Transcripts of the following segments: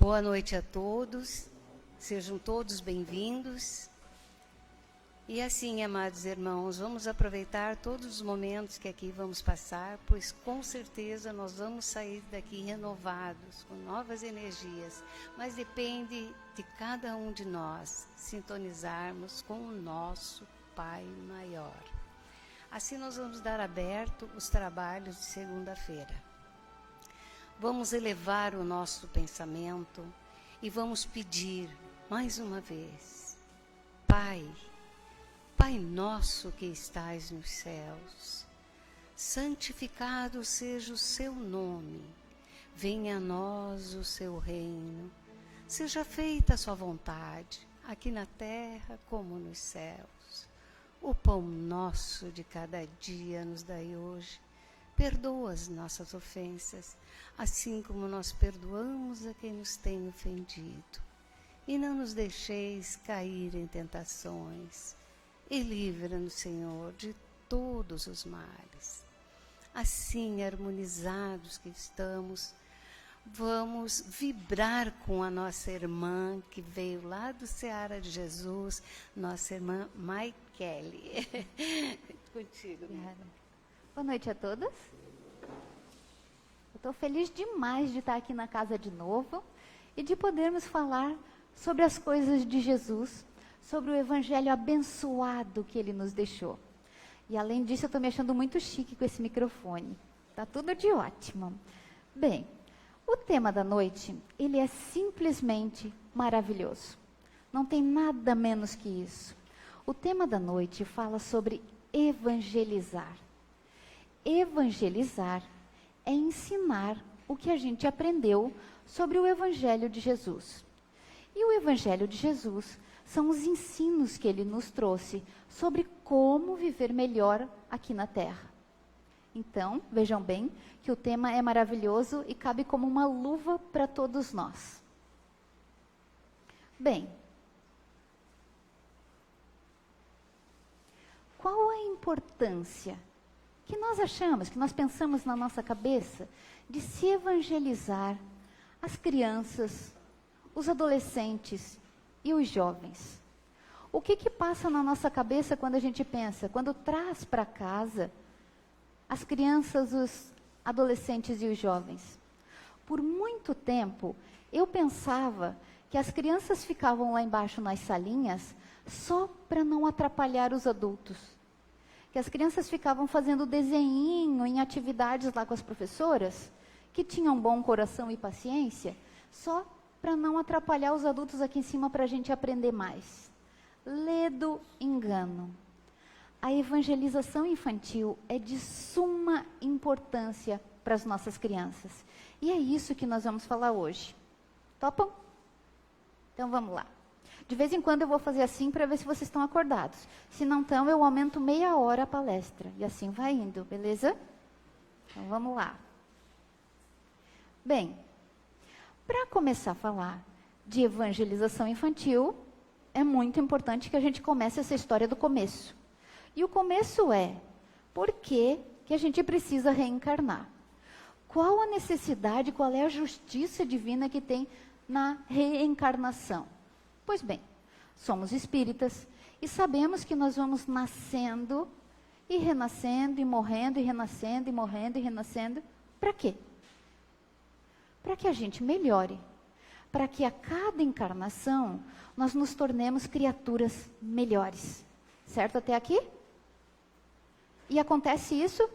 Boa noite a todos, sejam todos bem-vindos. E assim, amados irmãos, vamos aproveitar todos os momentos que aqui vamos passar, pois com certeza nós vamos sair daqui renovados, com novas energias, mas depende de cada um de nós sintonizarmos com o nosso Pai Maior. Assim nós vamos dar aberto os trabalhos de segunda-feira. Vamos elevar o nosso pensamento e vamos pedir mais uma vez: Pai, Pai nosso que estais nos céus, santificado seja o seu nome, venha a nós o seu reino, seja feita a sua vontade, aqui na terra como nos céus. O pão nosso de cada dia nos dai hoje. Perdoa as nossas ofensas, assim como nós perdoamos a quem nos tem ofendido. E não nos deixeis cair em tentações, e livra-nos, Senhor, de todos os males. Assim, harmonizados que estamos, vamos vibrar com a nossa irmã, que veio lá do Seara de Jesus, nossa irmã Maikele. Contigo, Mara. Boa noite a todos. Eu estou feliz demais de estar aqui na casa de novo e de podermos falar sobre as coisas de Jesus, sobre o evangelho abençoado que ele nos deixou. E além disso, eu estou me achando muito chique com esse microfone. Está tudo de ótimo. Bem, o tema da noite, ele é simplesmente maravilhoso. Não tem nada menos que isso. O tema da noite fala sobre evangelizar. Evangelizar é ensinar o que a gente aprendeu sobre o Evangelho de Jesus. E o Evangelho de Jesus são os ensinos que ele nos trouxe sobre como viver melhor aqui na Terra. Então, vejam bem que o tema é maravilhoso e cabe como uma luva para todos nós. Bem, qual a importância que nós achamos, que nós pensamos na nossa cabeça, de se evangelizar as crianças, os adolescentes e os jovens? O que passa na nossa cabeça quando a gente pensa, quando traz para casa as crianças, os adolescentes e os jovens? Por muito tempo, eu pensava que as crianças ficavam lá embaixo nas salinhas só para não atrapalhar os adultos. Que as crianças ficavam fazendo desenhinho em atividades lá com as professoras, que tinham bom coração e paciência, só para não atrapalhar os adultos aqui em cima para a gente aprender mais. Ledo engano. A evangelização infantil é de suma importância para as nossas crianças. E é isso que nós vamos falar hoje. Topam? Então vamos lá. De vez em quando eu vou fazer assim para ver se vocês estão acordados. Se não estão, eu aumento meia hora a palestra. E assim vai indo, beleza? Então vamos lá. Bem, para começar a falar de evangelização infantil, é muito importante que a gente comece essa história do começo. E o começo é, por que a gente precisa reencarnar? Qual a necessidade, qual é a justiça divina que tem na reencarnação? Pois bem, somos espíritas e sabemos que nós vamos nascendo e renascendo e morrendo e renascendo e morrendo e renascendo. Para quê? Para que a gente melhore. Para que a cada encarnação nós nos tornemos criaturas melhores. Certo até aqui? E acontece isso?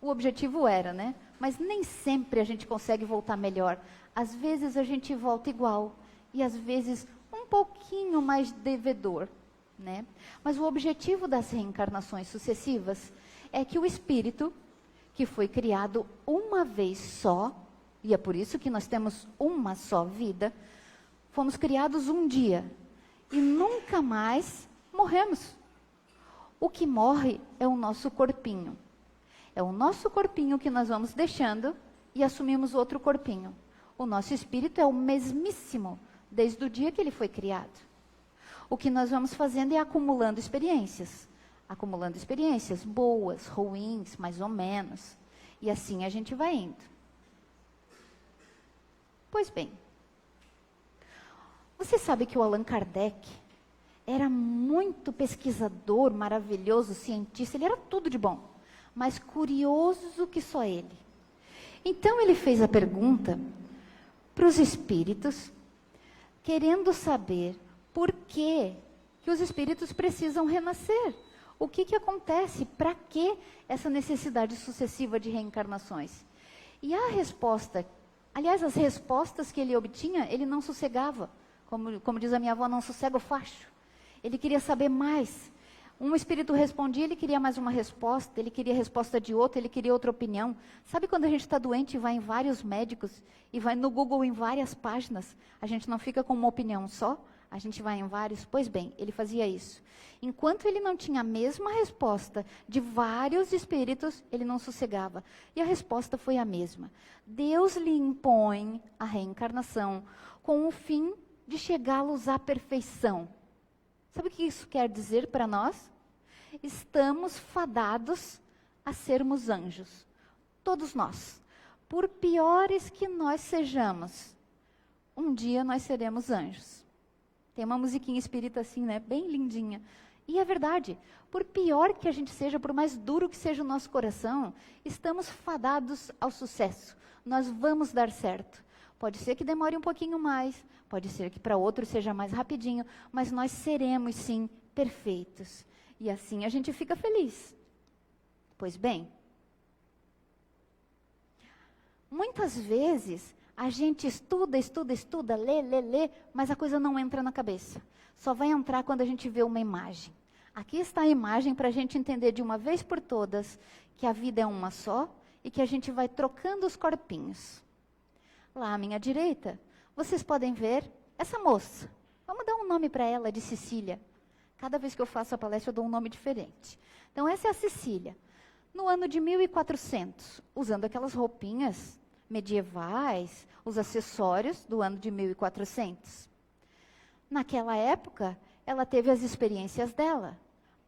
O objetivo era, né? Mas nem sempre a gente consegue voltar melhor. Às vezes a gente volta igual e às vezes um pouquinho mais devedor, né? Mas o objetivo das reencarnações sucessivas é que o espírito, que foi criado uma vez só, e é por isso que nós temos uma só vida, fomos criados um dia e nunca mais morremos. O que morre é o nosso corpinho. É o nosso corpinho que nós vamos deixando e assumimos outro corpinho. O nosso espírito é o mesmíssimo desde o dia que ele foi criado. O que nós vamos fazendo é acumulando experiências. Acumulando experiências boas, ruins, mais ou menos. E assim a gente vai indo. Pois bem, você sabe que o Allan Kardec era muito pesquisador, maravilhoso, cientista, ele era tudo de bom, mas curioso que só ele. Então ele fez a pergunta para os espíritos, querendo saber por que os espíritos precisam renascer. O que acontece? Para que essa necessidade sucessiva de reencarnações? E a resposta, aliás, as respostas que ele obtinha, ele não sossegava. Como diz a minha avó, não sossega o facho. Ele queria saber mais. Um espírito respondia, ele queria mais uma resposta, ele queria resposta de outro, ele queria outra opinião. Sabe quando a gente está doente e vai em vários médicos, e vai no Google em várias páginas, a gente não fica com uma opinião só, a gente vai em vários? Pois bem, ele fazia isso. Enquanto ele não tinha a mesma resposta de vários espíritos, ele não sossegava. E a resposta foi a mesma. Deus lhe impõe a reencarnação com o fim de chegá-los à perfeição. Sabe o que isso quer dizer para nós? Estamos fadados a sermos anjos. Todos nós. Por piores que nós sejamos, um dia nós seremos anjos. Tem uma musiquinha espírita assim, né? Bem lindinha. E é verdade. Por pior que a gente seja, por mais duro que seja o nosso coração, estamos fadados ao sucesso. Nós vamos dar certo. Pode ser que demore um pouquinho mais, pode ser que para outro seja mais rapidinho, mas nós seremos sim perfeitos. E assim a gente fica feliz. Pois bem, muitas vezes a gente estuda, lê, mas a coisa não entra na cabeça. Só vai entrar quando a gente vê uma imagem. Aqui está a imagem para a gente entender de uma vez por todas que a vida é uma só e que a gente vai trocando os corpinhos. Lá à minha direita, vocês podem ver essa moça. Vamos dar um nome para ela de Cecília. Cada vez que eu faço a palestra, eu dou um nome diferente. Então, essa é a Cecília. No ano de 1400, usando aquelas roupinhas medievais, os acessórios do ano de 1400. Naquela época, ela teve as experiências dela.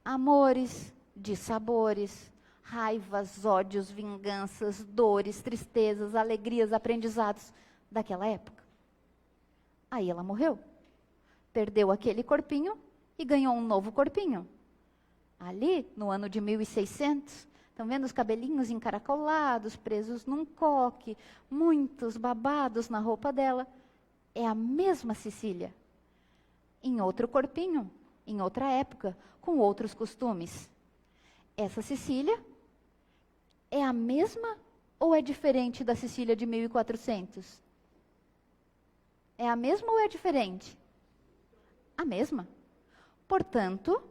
Amores, dissabores, raivas, ódios, vinganças, dores, tristezas, alegrias, aprendizados daquela época. Aí ela morreu. Perdeu aquele corpinho e ganhou um novo corpinho. Ali, no ano de 1600, estão vendo os cabelinhos encaracolados, presos num coque, muitos babados na roupa dela. É a mesma Cecília. Em outro corpinho, em outra época, com outros costumes. Essa Cecília é a mesma ou é diferente da Cecília de 1400? É a mesma ou é diferente? A mesma. Portanto,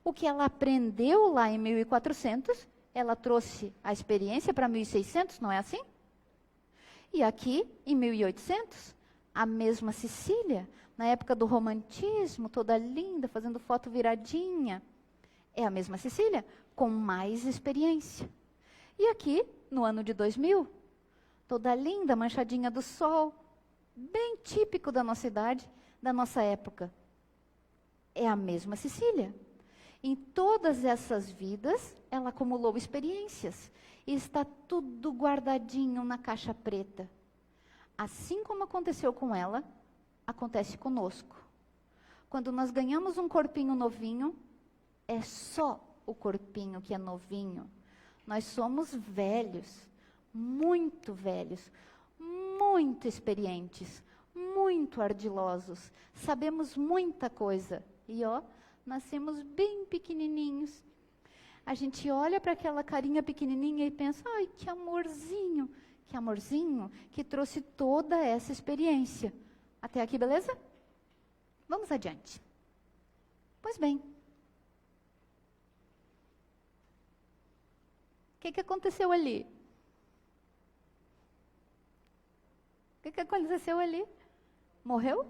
o que ela aprendeu lá em 1400, ela trouxe a experiência para 1600, não é assim? E aqui, em 1800, a mesma Cecília, na época do romantismo, toda linda, fazendo foto viradinha, é a mesma Cecília, com mais experiência. E aqui, no ano de 2000, toda linda, manchadinha do sol, bem típico da nossa idade, da nossa época. É a mesma Cecília. Em todas essas vidas, ela acumulou experiências. E está tudo guardadinho na caixa preta. Assim como aconteceu com ela, acontece conosco. Quando nós ganhamos um corpinho novinho, é só o corpinho que é novinho. Nós somos velhos, muito experientes, muito ardilosos, sabemos muita coisa. E nascemos bem pequenininhos. A gente olha para aquela carinha pequenininha e pensa, ai, que amorzinho que trouxe toda essa experiência. Até aqui, beleza? Vamos adiante. Pois bem. O que aconteceu ali? O que aconteceu ali? Morreu?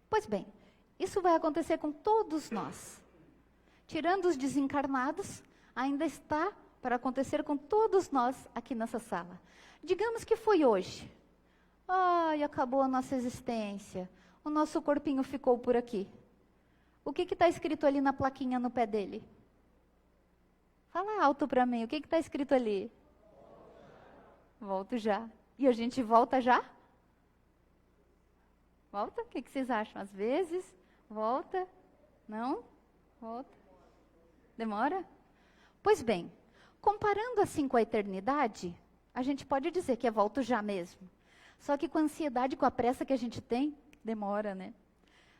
Pois bem, isso vai acontecer com todos nós. Tirando os desencarnados, ainda está para acontecer com todos nós aqui nessa sala. Digamos que foi hoje. Ai, acabou a nossa existência. O nosso corpinho ficou por aqui. O que está escrito ali na plaquinha no pé dele? Fala alto para mim, o que está escrito ali? Volto já. E a gente volta já? Volta? O que vocês acham? Às vezes, volta? Não? Volta? Demora? Pois bem, comparando assim com a eternidade, a gente pode dizer que é volto já mesmo. Só que com a ansiedade, com a pressa que a gente tem, demora, né?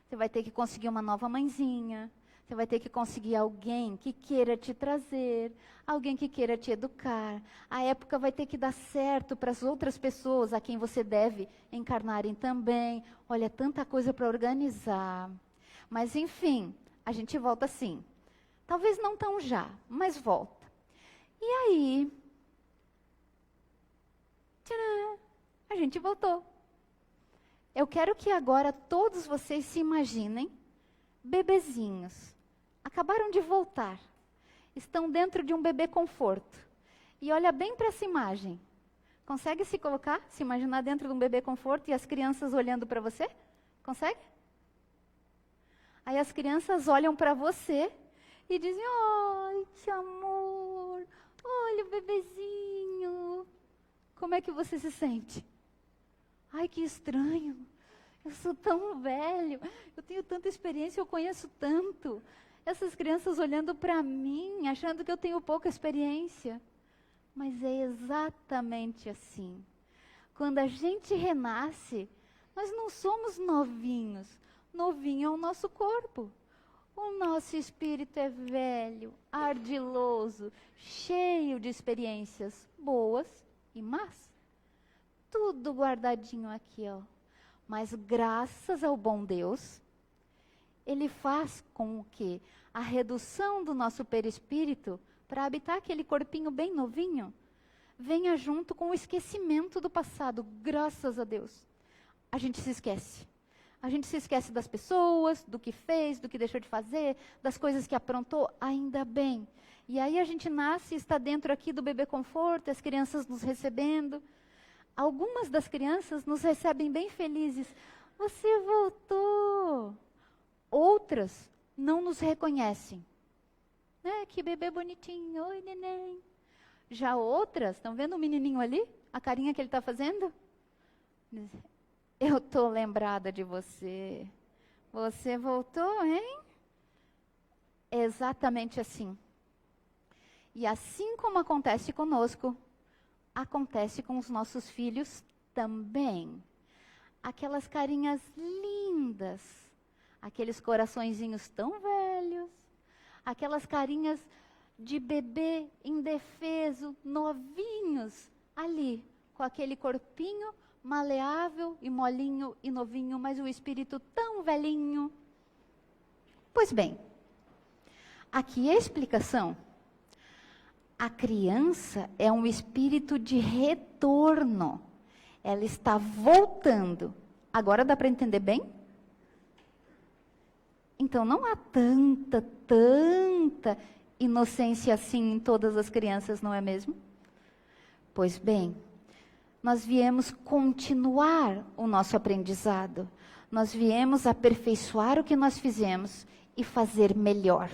Você vai ter que conseguir uma nova mãezinha, você vai ter que conseguir alguém que queira te trazer, alguém que queira te educar. A época vai ter que dar certo para as outras pessoas a quem você deve encarnarem também. Olha, tanta coisa para organizar. Mas, enfim, a gente volta assim. Talvez não tão já, mas volta. E aí, tcharam, a gente voltou. Eu quero que agora todos vocês se imaginem bebezinhos. Acabaram de voltar. Estão dentro de um bebê conforto. E olha bem para essa imagem. Consegue se colocar, se imaginar dentro de um bebê conforto e as crianças olhando para você? Consegue? Aí as crianças olham para você e dizem, ai, que amor, olha o bebezinho. Como é que você se sente? Ai, que estranho. Eu sou tão velho, eu tenho tanta experiência, eu conheço tanto. Essas crianças olhando para mim, achando que eu tenho pouca experiência. Mas é exatamente assim. Quando a gente renasce, nós não somos novinhos. Novinho é o nosso corpo. O nosso espírito é velho, ardiloso, cheio de experiências boas e más. Tudo guardadinho aqui, ó. Mas graças ao bom Deus, Ele faz com que a redução do nosso perispírito para habitar aquele corpinho bem novinho venha junto com o esquecimento do passado, graças a Deus. A gente se esquece. A gente se esquece das pessoas, do que fez, do que deixou de fazer, das coisas que aprontou, ainda bem. E aí a gente nasce e está dentro aqui do bebê conforto, as crianças nos recebendo. Algumas das crianças nos recebem bem felizes. Você voltou. Outras não nos reconhecem. Que bebê bonitinho. Oi, neném. Já outras, estão vendo o menininho ali? A carinha que ele está fazendo? Eu estou lembrada de você. Você voltou, hein? É exatamente assim. E assim como acontece conosco, acontece com os nossos filhos também. Aquelas carinhas lindas, aqueles coraçõezinhos tão velhos, aquelas carinhas de bebê indefeso, novinhos, ali, com aquele corpinho maleável e molinho e novinho, mas o espírito tão velhinho. Pois bem, aqui é a explicação. A criança é um espírito de retorno. Ela está voltando. Agora dá para entender bem? Então não há tanta inocência assim em todas as crianças, não é mesmo? Pois bem, nós viemos continuar o nosso aprendizado. Nós viemos aperfeiçoar o que nós fizemos e fazer melhor.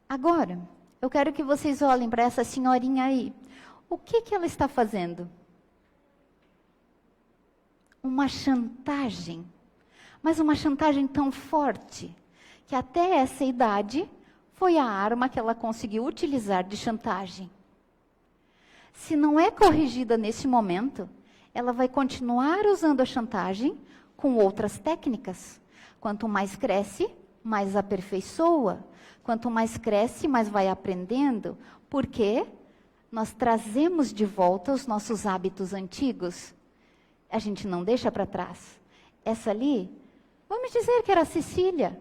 Agora, eu quero que vocês olhem para essa senhorinha aí. O que ela está fazendo? Uma chantagem. Mas uma chantagem tão forte, que até essa idade foi a arma que ela conseguiu utilizar de chantagem. Se não é corrigida nesse momento, ela vai continuar usando a chantagem com outras técnicas. Quanto mais cresce, mais aperfeiçoa. Quanto mais cresce, mais vai aprendendo. Porque nós trazemos de volta os nossos hábitos antigos. A gente não deixa para trás. Essa ali, vamos dizer que era a Cecília.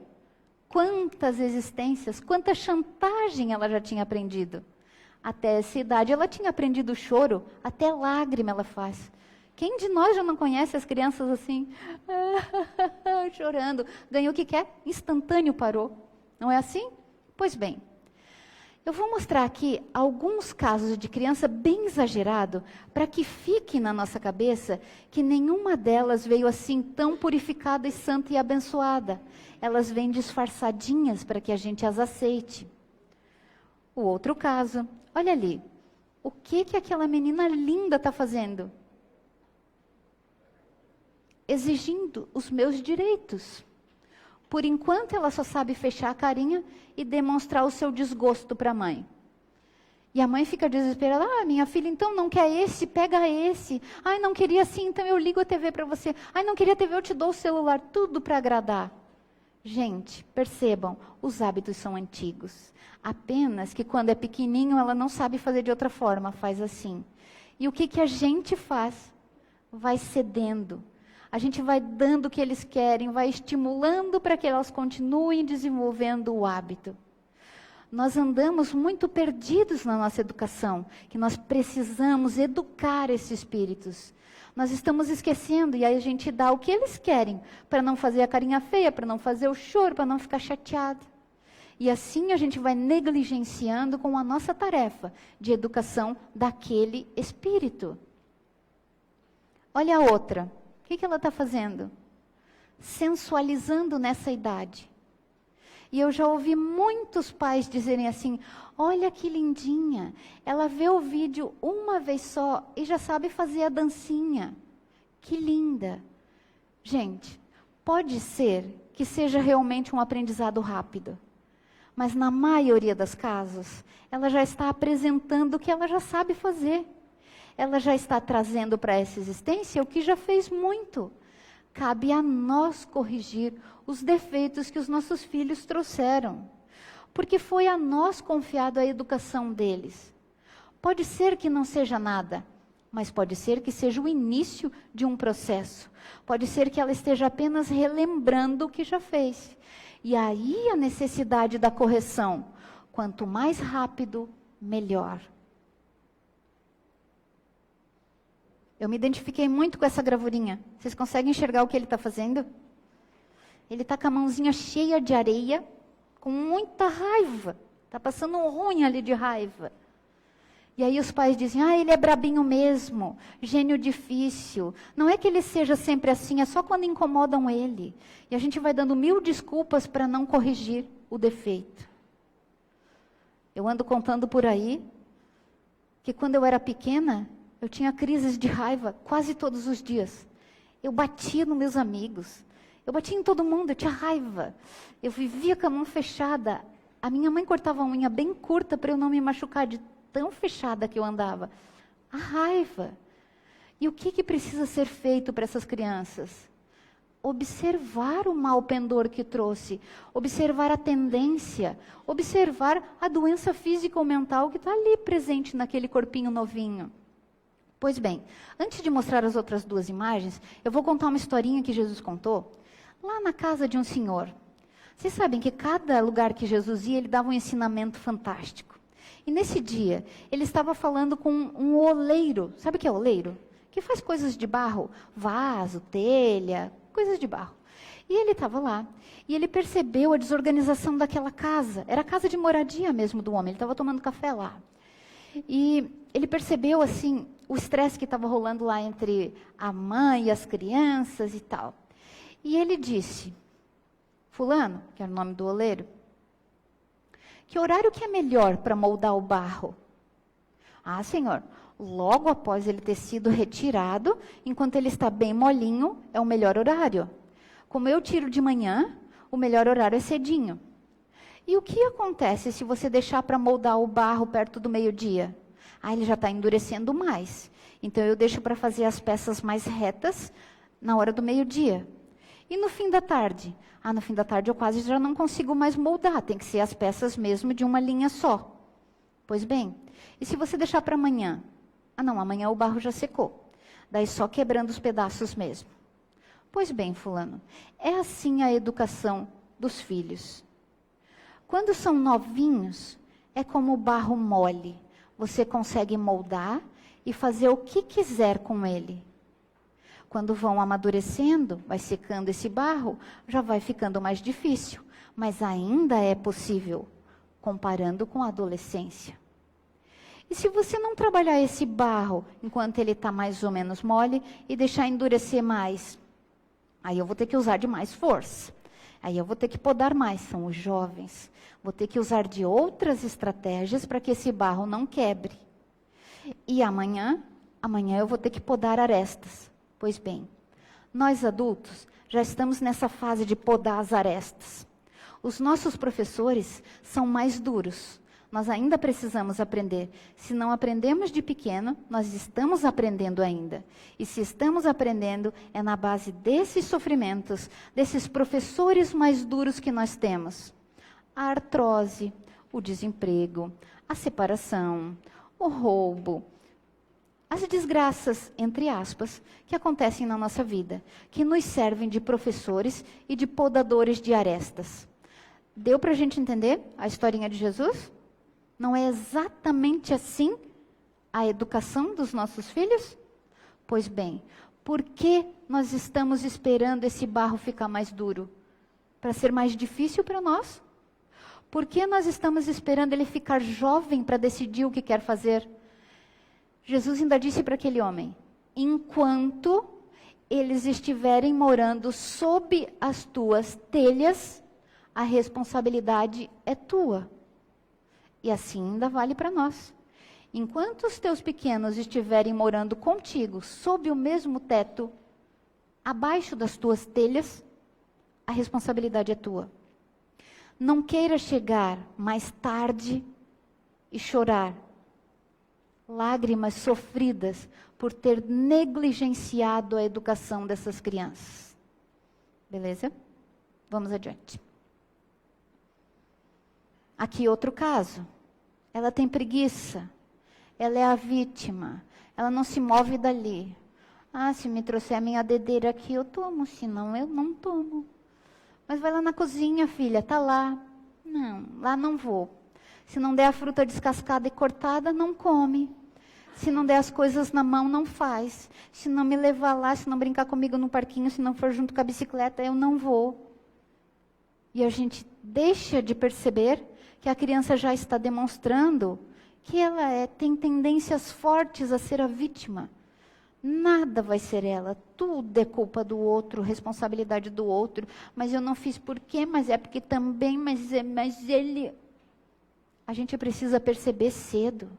Quantas existências, quanta chantagem ela já tinha aprendido. Até essa idade ela tinha aprendido o choro, até lágrima ela faz. Quem de nós já não conhece as crianças assim? Chorando. Ganhou o que quer? Instantâneo parou. Não é assim? Pois bem, eu vou mostrar aqui alguns casos de criança bem exagerado, para que fique na nossa cabeça que nenhuma delas veio assim tão purificada e santa e abençoada. Elas vêm disfarçadinhas para que a gente as aceite. O outro caso, olha ali, o que aquela menina linda está fazendo? exigindo os meus direitos. Por enquanto, ela só sabe fechar a carinha e demonstrar o seu desgosto para a mãe. E a mãe fica desesperada. Ah, minha filha, então não quer esse? Pega esse. Ai, não queria assim, então eu ligo a TV para você. Ai, não queria TV, eu te dou o celular. Tudo para agradar. Gente, percebam, os hábitos são antigos. Apenas que quando é pequenininho, ela não sabe fazer de outra forma, faz assim. E o que a gente faz? Vai cedendo. A gente vai dando o que eles querem, vai estimulando para que elas continuem desenvolvendo o hábito. Nós andamos muito perdidos na nossa educação, que nós precisamos educar esses espíritos. Nós estamos esquecendo, e aí a gente dá o que eles querem, para não fazer a carinha feia, para não fazer o choro, para não ficar chateado. E assim a gente vai negligenciando com a nossa tarefa de educação daquele espírito. Olha a outra. O que ela está fazendo? Sensualizando nessa idade. E eu já ouvi muitos pais dizerem assim, olha que lindinha, ela vê o vídeo uma vez só e já sabe fazer a dancinha. Que linda. Gente, pode ser que seja realmente um aprendizado rápido, mas na maioria dos casos, ela já está apresentando o que ela já sabe fazer. Ela já está trazendo para essa existência o que já fez muito. Cabe a nós corrigir os defeitos que os nossos filhos trouxeram. Porque foi a nós confiado a educação deles. Pode ser que não seja nada, mas pode ser que seja o início de um processo. Pode ser que ela esteja apenas relembrando o que já fez. E aí a necessidade da correção. Quanto mais rápido, melhor. Eu me identifiquei muito com essa gravurinha. Vocês conseguem enxergar o que ele está fazendo? Ele está com a mãozinha cheia de areia, com muita raiva. Está passando um ruim ali de raiva. E aí os pais dizem, ele é brabinho mesmo, gênio difícil. Não é que ele seja sempre assim, é só quando incomodam ele. E a gente vai dando 1000 desculpas para não corrigir o defeito. Eu ando contando por aí que quando eu era pequena, eu tinha crises de raiva quase todos os dias. Eu batia nos meus amigos. Eu batia em todo mundo, eu tinha raiva. Eu vivia com a mão fechada. A minha mãe cortava a unha bem curta para eu não me machucar de tão fechada que eu andava. A raiva. E o que precisa ser feito para essas crianças? Observar o mau pendor que trouxe. Observar a tendência. Observar a doença física ou mental que está ali presente naquele corpinho novinho. Pois bem, antes de mostrar as outras 2 imagens, eu vou contar uma historinha que Jesus contou lá na casa de um senhor. Vocês sabem que cada lugar que Jesus ia, ele dava um ensinamento fantástico. E nesse dia, ele estava falando com um oleiro. Sabe o que é oleiro? Que faz coisas de barro, vaso, telha, coisas de barro. E ele estava lá, e ele percebeu a desorganização daquela casa. Era a casa de moradia mesmo do homem, ele estava tomando café lá. E ele percebeu, assim, o estresse que estava rolando lá entre a mãe e as crianças e tal. E ele disse, fulano, que era o nome do oleiro, que horário que é melhor para moldar o barro? Ah, senhor, logo após ele ter sido retirado, enquanto ele está bem molinho, é o melhor horário. Como eu tiro de manhã, o melhor horário é cedinho. E o que acontece se você deixar para moldar o barro perto do meio-dia? Ele já está endurecendo mais. Então eu deixo para fazer as peças mais retas na hora do meio-dia. E no fim da tarde? No fim da tarde eu quase já não consigo mais moldar. Tem que ser as peças mesmo de uma linha só. Pois bem, e se você deixar para amanhã? Não, amanhã o barro já secou. Daí só quebrando os pedaços mesmo. Pois bem, fulano, é assim a educação dos filhos. Quando são novinhos, é como o barro mole. Você consegue moldar e fazer o que quiser com ele. Quando vão amadurecendo, vai secando esse barro, já vai ficando mais difícil. Mas ainda é possível, comparando com a adolescência. E se você não trabalhar esse barro enquanto ele está mais ou menos mole e deixar endurecer mais, aí eu vou ter que usar de mais força. Aí eu vou ter que podar mais, são os jovens. Vou ter que usar de outras estratégias para que esse barro não quebre. E amanhã eu vou ter que podar arestas. Pois bem, Nós adultos já estamos nessa fase de podar as arestas. Os nossos professores são mais duros. Nós ainda precisamos aprender. Se não aprendemos de pequeno, nós estamos aprendendo ainda. E se estamos aprendendo, é na base desses sofrimentos, desses professores mais duros que nós temos. A artrose, o desemprego, a separação, o roubo, as desgraças, entre aspas, que acontecem na nossa vida, que nos servem de professores e de podadores de arestas. Deu para a gente entender a historinha de Jesus? Não é exatamente assim a educação dos nossos filhos? Pois bem, por que nós estamos esperando esse barro ficar mais duro? Para ser mais difícil para nós? Por que nós estamos esperando ele ficar jovem para decidir o que quer fazer? Jesus ainda disse para aquele homem: enquanto eles estiverem morando sob as tuas telhas, a responsabilidade é tua. E assim ainda vale para nós. Enquanto os teus pequenos estiverem morando contigo, sob o mesmo teto, abaixo das tuas telhas, a responsabilidade é tua. Não queira chegar mais tarde e chorar lágrimas sofridas por ter negligenciado a educação dessas crianças. Beleza? Vamos adiante. Aqui outro caso. Ela tem preguiça. Ela é a vítima. Ela não se move dali. Ah, se me trouxer a minha dedeira aqui, eu tomo. Se não, eu não tomo. Mas vai lá na cozinha, filha. Tá lá. Não, lá não vou. Se não der a fruta descascada e cortada, não come. Se não der as coisas na mão, não faz. Se não me levar lá, se não brincar comigo no parquinho, se não for junto com a bicicleta, eu não vou. E a gente deixa de perceber que a criança já está demonstrando que ela tem tendências fortes a ser a vítima. Nada vai ser ela, tudo é culpa do outro, responsabilidade do outro. Mas eu não fiz por quê, mas é porque também, mas ele... A gente precisa perceber cedo.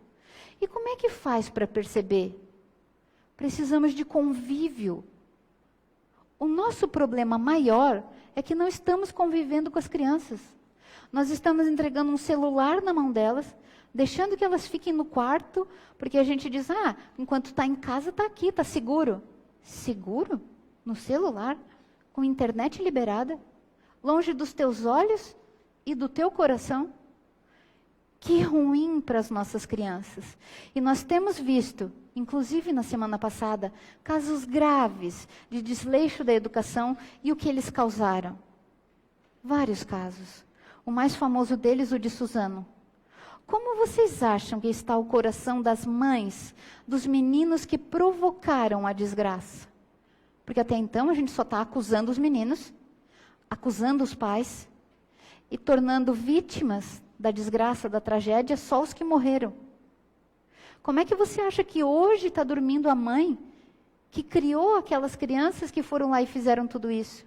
E como é que faz para perceber? Precisamos de convívio. O nosso problema maior é que não estamos convivendo com as crianças. Nós estamos entregando um celular na mão delas, deixando que elas fiquem no quarto, porque a gente diz, enquanto está em casa, está aqui, está seguro. Seguro? No celular? Com internet liberada? Longe dos teus olhos e do teu coração? Que ruim para as nossas crianças. E nós temos visto, inclusive na semana passada, casos graves de desleixo da educação e o que eles causaram. Vários casos. O mais famoso deles, o de Suzano. Como vocês acham que está o coração das mães, dos meninos que provocaram a desgraça? Porque até então a gente só está acusando os meninos, acusando os pais e tornando vítimas da desgraça, da tragédia, só os que morreram. Como é que você acha que hoje está dormindo a mãe que criou aquelas crianças que foram lá e fizeram tudo isso?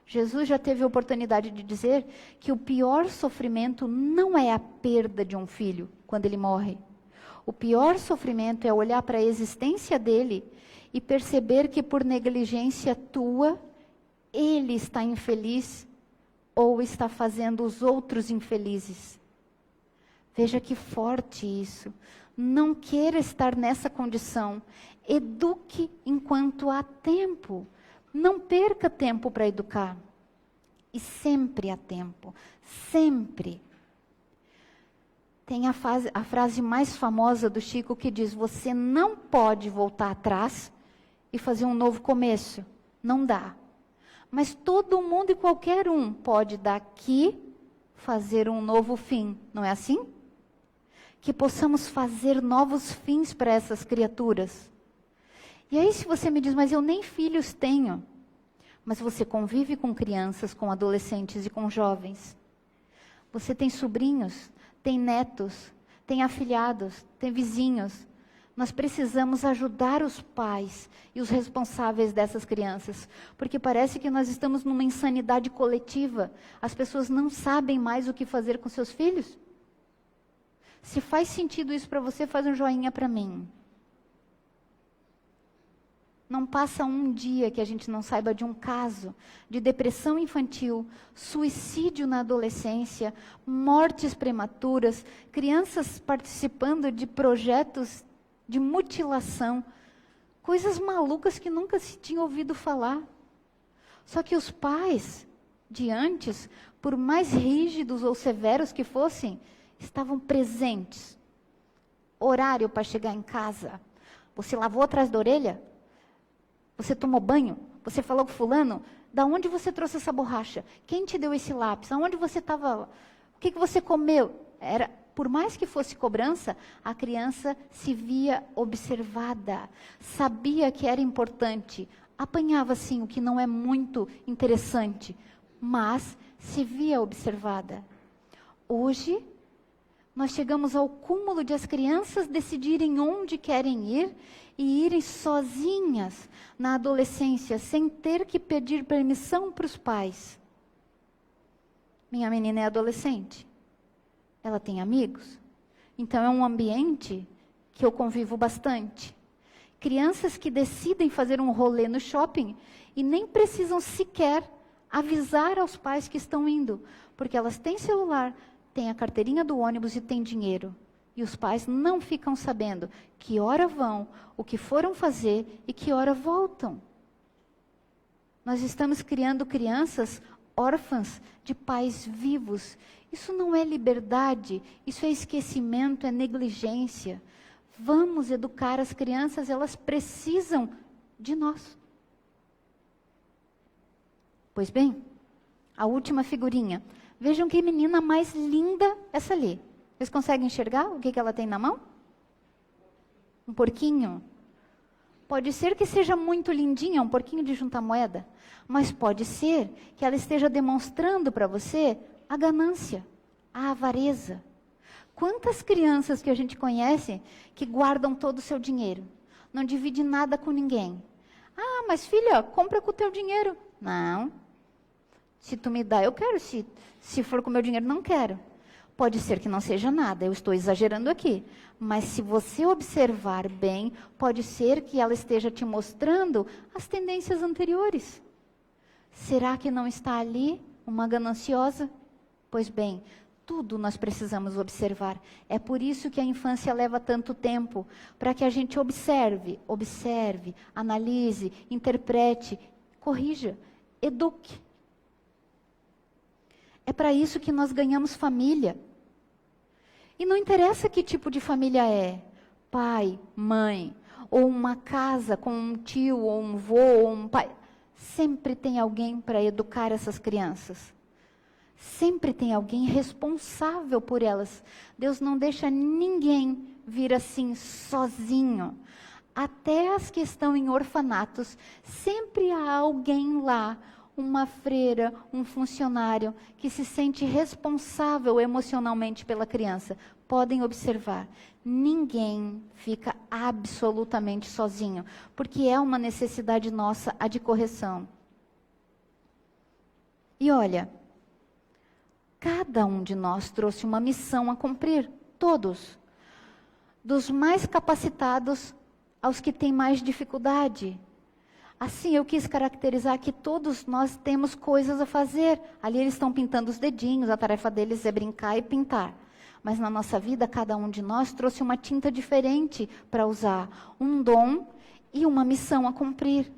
Jesus já teve a oportunidade de dizer que o pior sofrimento não é a perda de um filho quando ele morre. O pior sofrimento é olhar para a existência dele e perceber que por negligência tua, ele está infeliz ou está fazendo os outros infelizes. Veja que forte isso. Não queira estar nessa condição. Eduque enquanto há tempo. Não perca tempo para educar. E sempre há tempo. Sempre. Tem a frase mais famosa do Chico que diz: você não pode voltar atrás e fazer um novo começo. Não dá. Mas todo mundo e qualquer um pode daqui fazer um novo fim. Não é assim? Que possamos fazer novos fins para essas criaturas. E aí se você me diz, mas eu nem filhos tenho. Mas você convive com crianças, com adolescentes e com jovens. Você tem sobrinhos, tem netos, tem afilhados, tem vizinhos. Nós precisamos ajudar os pais e os responsáveis dessas crianças. Porque parece que nós estamos numa insanidade coletiva. As pessoas não sabem mais o que fazer com seus filhos. Se faz sentido isso para você, faz um joinha para mim. Não passa um dia que a gente não saiba de um caso de depressão infantil, suicídio na adolescência, mortes prematuras, crianças participando de projetos de mutilação, coisas malucas que nunca se tinha ouvido falar. Só que os pais de antes, por mais rígidos ou severos que fossem, estavam presentes. Horário para chegar em casa. Você lavou atrás da orelha? Você tomou banho? Você falou com fulano? Da onde você trouxe essa borracha? Quem te deu esse lápis? Aonde você estava? O que você comeu? Por mais que fosse cobrança, a criança se via observada, sabia que era importante, apanhava sim o que não é muito interessante, mas se via observada. Hoje, nós chegamos ao cúmulo de as crianças decidirem onde querem ir e irem sozinhas na adolescência, sem ter que pedir permissão para os pais. Minha menina é adolescente. Ela tem amigos. Então é um ambiente que eu convivo bastante. Crianças que decidem fazer um rolê no shopping e nem precisam sequer avisar aos pais que estão indo, porque elas têm celular, têm a carteirinha do ônibus e têm dinheiro. E os pais não ficam sabendo que hora vão, o que foram fazer e que hora voltam. Nós estamos criando crianças órfãs de pais vivos. Isso não é liberdade, isso é esquecimento, é negligência. Vamos educar as crianças, elas precisam de nós. Pois bem, a última figurinha. Vejam que menina mais linda essa ali. Vocês conseguem enxergar o que ela tem na mão? Um porquinho. Pode ser que seja muito lindinha, um porquinho de juntar moeda. Mas pode ser que ela esteja demonstrando para você a ganância, a avareza. Quantas crianças que a gente conhece que guardam todo o seu dinheiro? Não divide nada com ninguém. Ah, mas filha, compra com o teu dinheiro. Não. Se tu me dá, eu quero. Se for com o meu dinheiro, não quero. Pode ser que não seja nada, eu estou exagerando aqui. Mas se você observar bem, pode ser que ela esteja te mostrando as tendências anteriores. Será que não está ali uma gananciosa? Pois bem, tudo nós precisamos observar. É por isso que a infância leva tanto tempo, para que a gente observe, analise, interprete, corrija, eduque. É para isso que nós ganhamos família. E não interessa que tipo de família é. Pai, mãe, ou uma casa com um tio, ou um vô, ou um pai. Sempre tem alguém para educar essas crianças. Sempre tem alguém responsável por elas. Deus não deixa ninguém vir assim sozinho. Até as que estão em orfanatos, sempre há alguém lá, uma freira, um funcionário, que se sente responsável emocionalmente pela criança. Podem observar, ninguém fica absolutamente sozinho, porque é uma necessidade nossa a de correção. E olha, cada um de nós trouxe uma missão a cumprir, todos. Dos mais capacitados aos que têm mais dificuldade. Assim, eu quis caracterizar que todos nós temos coisas a fazer. Ali eles estão pintando os dedinhos, a tarefa deles é brincar e pintar. Mas na nossa vida, cada um de nós trouxe uma tinta diferente para usar. Um dom e uma missão a cumprir.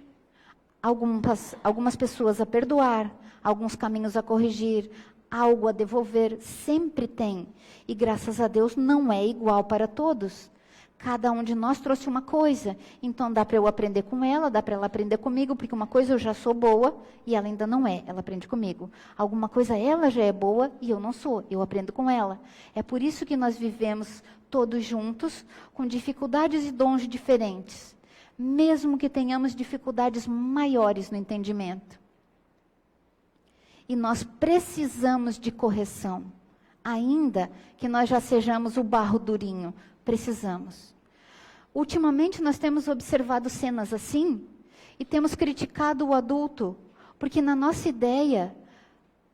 Algumas pessoas a perdoar, alguns caminhos a corrigir, algo a devolver. Sempre tem. E graças a Deus não é igual para todos. Cada um de nós trouxe uma coisa, então dá para eu aprender com ela, dá para ela aprender comigo, porque uma coisa eu já sou boa e ela ainda não é, ela aprende comigo. Alguma coisa ela já é boa e eu não sou, eu aprendo com ela. É por isso que nós vivemos todos juntos, com dificuldades e dons diferentes, mesmo que tenhamos dificuldades maiores no entendimento. E nós precisamos de correção, ainda que nós já sejamos o barro durinho. Precisamos. Ultimamente nós temos observado cenas assim e temos criticado o adulto, porque na nossa ideia,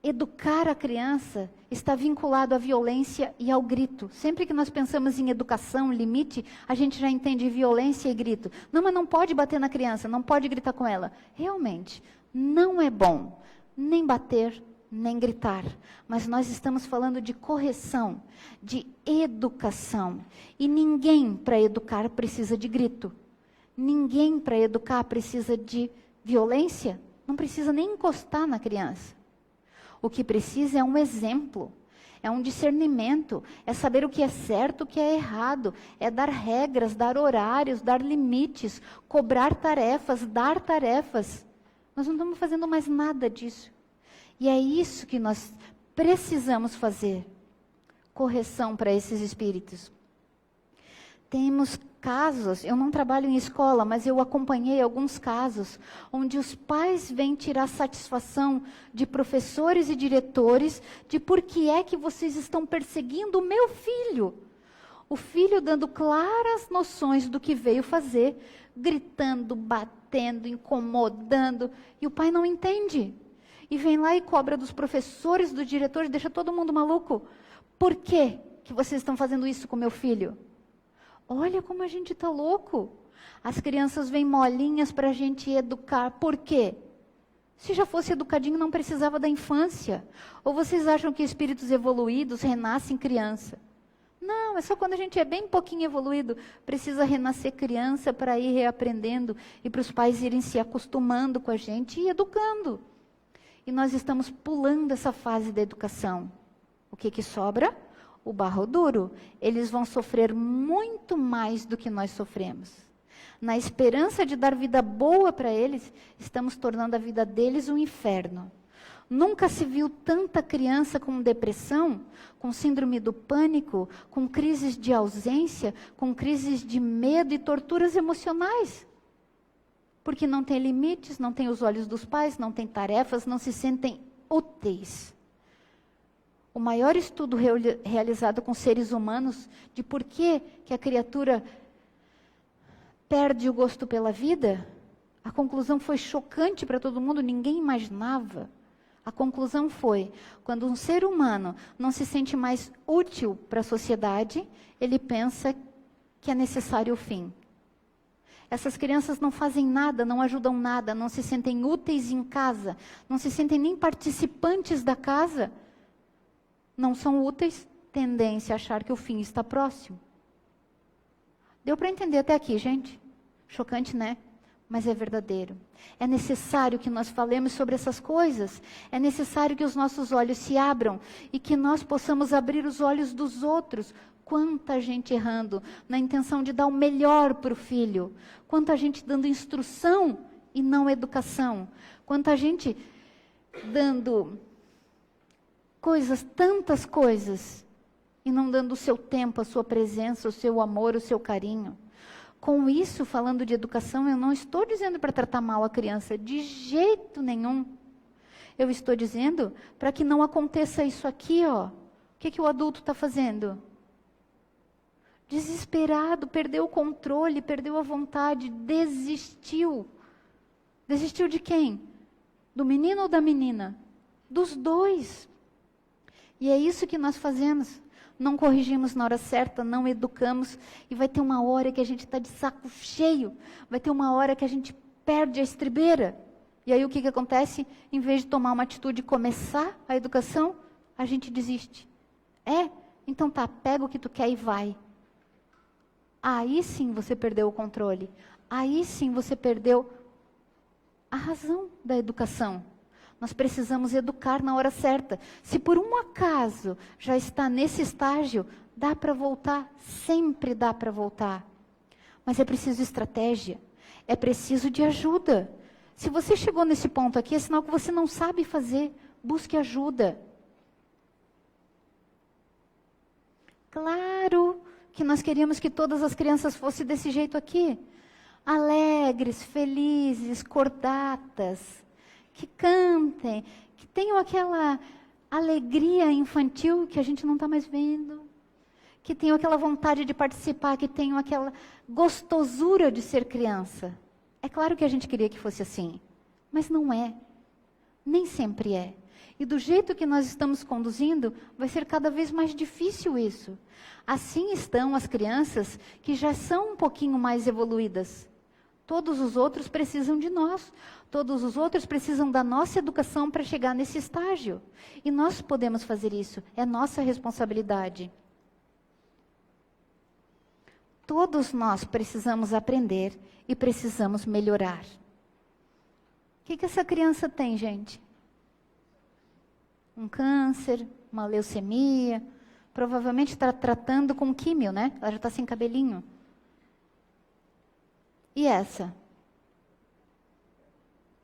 educar a criança, está vinculado à violência e ao grito. Sempre que nós pensamos em educação, limite, a gente já entende violência e grito. Não, mas não pode bater na criança, não pode gritar com ela. Realmente, não é bom nem bater, nem gritar. Mas nós estamos falando de correção, de educação. E ninguém para educar precisa de grito. Ninguém para educar precisa de violência. Não precisa nem encostar na criança. O que precisa é um exemplo, é um discernimento, é saber o que é certo, o que é errado, é dar regras, dar horários, dar limites, cobrar tarefas, dar tarefas. Nós não estamos fazendo mais nada disso. E é isso que nós precisamos fazer. Correção para esses espíritos. Temos casos, eu não trabalho em escola, mas eu acompanhei alguns casos, onde os pais vêm tirar satisfação de professores e diretores, de por que é que vocês estão perseguindo o meu filho. O filho dando claras noções do que veio fazer, gritando, batendo, incomodando, e o pai não entende. E vem lá e cobra dos professores, dos diretores, deixa todo mundo maluco. Por que vocês estão fazendo isso com meu filho? Olha como a gente está louco. As crianças vêm molinhas para a gente educar. Por quê? Se já fosse educadinho, não precisava da infância. Ou vocês acham que espíritos evoluídos renascem criança? Não, é só quando a gente é bem pouquinho evoluído, precisa renascer criança para ir reaprendendo e para os pais irem se acostumando com a gente e educando. E nós estamos pulando essa fase da educação. O que sobra? O barro duro. Eles vão sofrer muito mais do que nós sofremos. Na esperança de dar vida boa para eles, estamos tornando a vida deles um inferno. Nunca se viu tanta criança com depressão, com síndrome do pânico, com crises de ausência, com crises de medo e torturas emocionais. Porque não tem limites, não tem os olhos dos pais, não tem tarefas, não se sentem úteis. O maior estudo realizado com seres humanos de por que a criatura perde o gosto pela vida, a conclusão foi chocante para todo mundo, ninguém imaginava. A conclusão foi, quando um ser humano não se sente mais útil para a sociedade, ele pensa que é necessário o fim. Essas crianças não fazem nada, não ajudam nada, não se sentem úteis em casa, não se sentem nem participantes da casa. Não são úteis, tendência a achar que o fim está próximo. Deu para entender até aqui, gente? Chocante, né? Mas é verdadeiro. É necessário que nós falemos sobre essas coisas. É necessário que os nossos olhos se abram e que nós possamos abrir os olhos dos outros. Quanta gente errando na intenção de dar o melhor para o filho. Quanta gente dando instrução e não educação. Quanta gente dando coisas, tantas coisas, e não dando o seu tempo, a sua presença, o seu amor, o seu carinho. Com isso, falando de educação, eu não estou dizendo para tratar mal a criança, de jeito nenhum. Eu estou dizendo para que não aconteça isso aqui, ó. O que o adulto está fazendo? Desesperado, perdeu o controle, perdeu a vontade, desistiu. Desistiu de quem? Do menino ou da menina? Dos dois. E é isso que nós fazemos. Não corrigimos na hora certa, não educamos. E vai ter uma hora que a gente está de saco cheio. Vai ter uma hora que a gente perde a estribeira. E aí o que acontece? Em vez de tomar uma atitude e começar a educação, a gente desiste. Então tá, pega o que tu quer e vai. Aí sim você perdeu o controle. Aí sim você perdeu a razão da educação. Nós precisamos educar na hora certa. Se por um acaso já está nesse estágio, dá para voltar, sempre dá para voltar. Mas é preciso estratégia, é preciso de ajuda. Se você chegou nesse ponto aqui, é sinal que você não sabe fazer, busque ajuda. Claro que nós queríamos que todas as crianças fossem desse jeito aqui. Alegres, felizes, cordatas. Que cantem, que tenham aquela alegria infantil que a gente não está mais vendo, que tenham aquela vontade de participar, que tenham aquela gostosura de ser criança. É claro que a gente queria que fosse assim, mas não é, nem sempre é. E do jeito que nós estamos conduzindo, vai ser cada vez mais difícil isso. Assim estão as crianças que já são um pouquinho mais evoluídas. Todos os outros precisam de nós. Todos os outros precisam da nossa educação para chegar nesse estágio. E nós podemos fazer isso. É nossa responsabilidade. Todos nós precisamos aprender e precisamos melhorar. O que essa criança tem, gente? Um câncer, uma leucemia, provavelmente está tratando com químio, né? Ela já está sem cabelinho. E essa?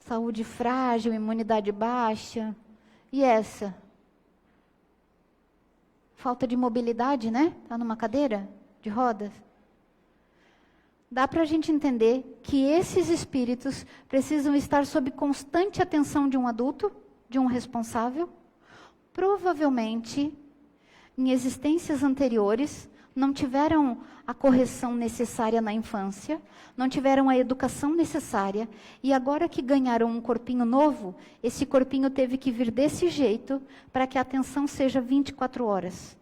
Saúde frágil, imunidade baixa. E essa? Falta de mobilidade, né? Está numa cadeira de rodas. Dá para a gente entender que esses espíritos precisam estar sob constante atenção de um adulto, de um responsável. Provavelmente, em existências anteriores, não tiveram a correção necessária na infância, não tiveram a educação necessária, e agora que ganharam um corpinho novo, esse corpinho teve que vir desse jeito para que a atenção seja 24 horas.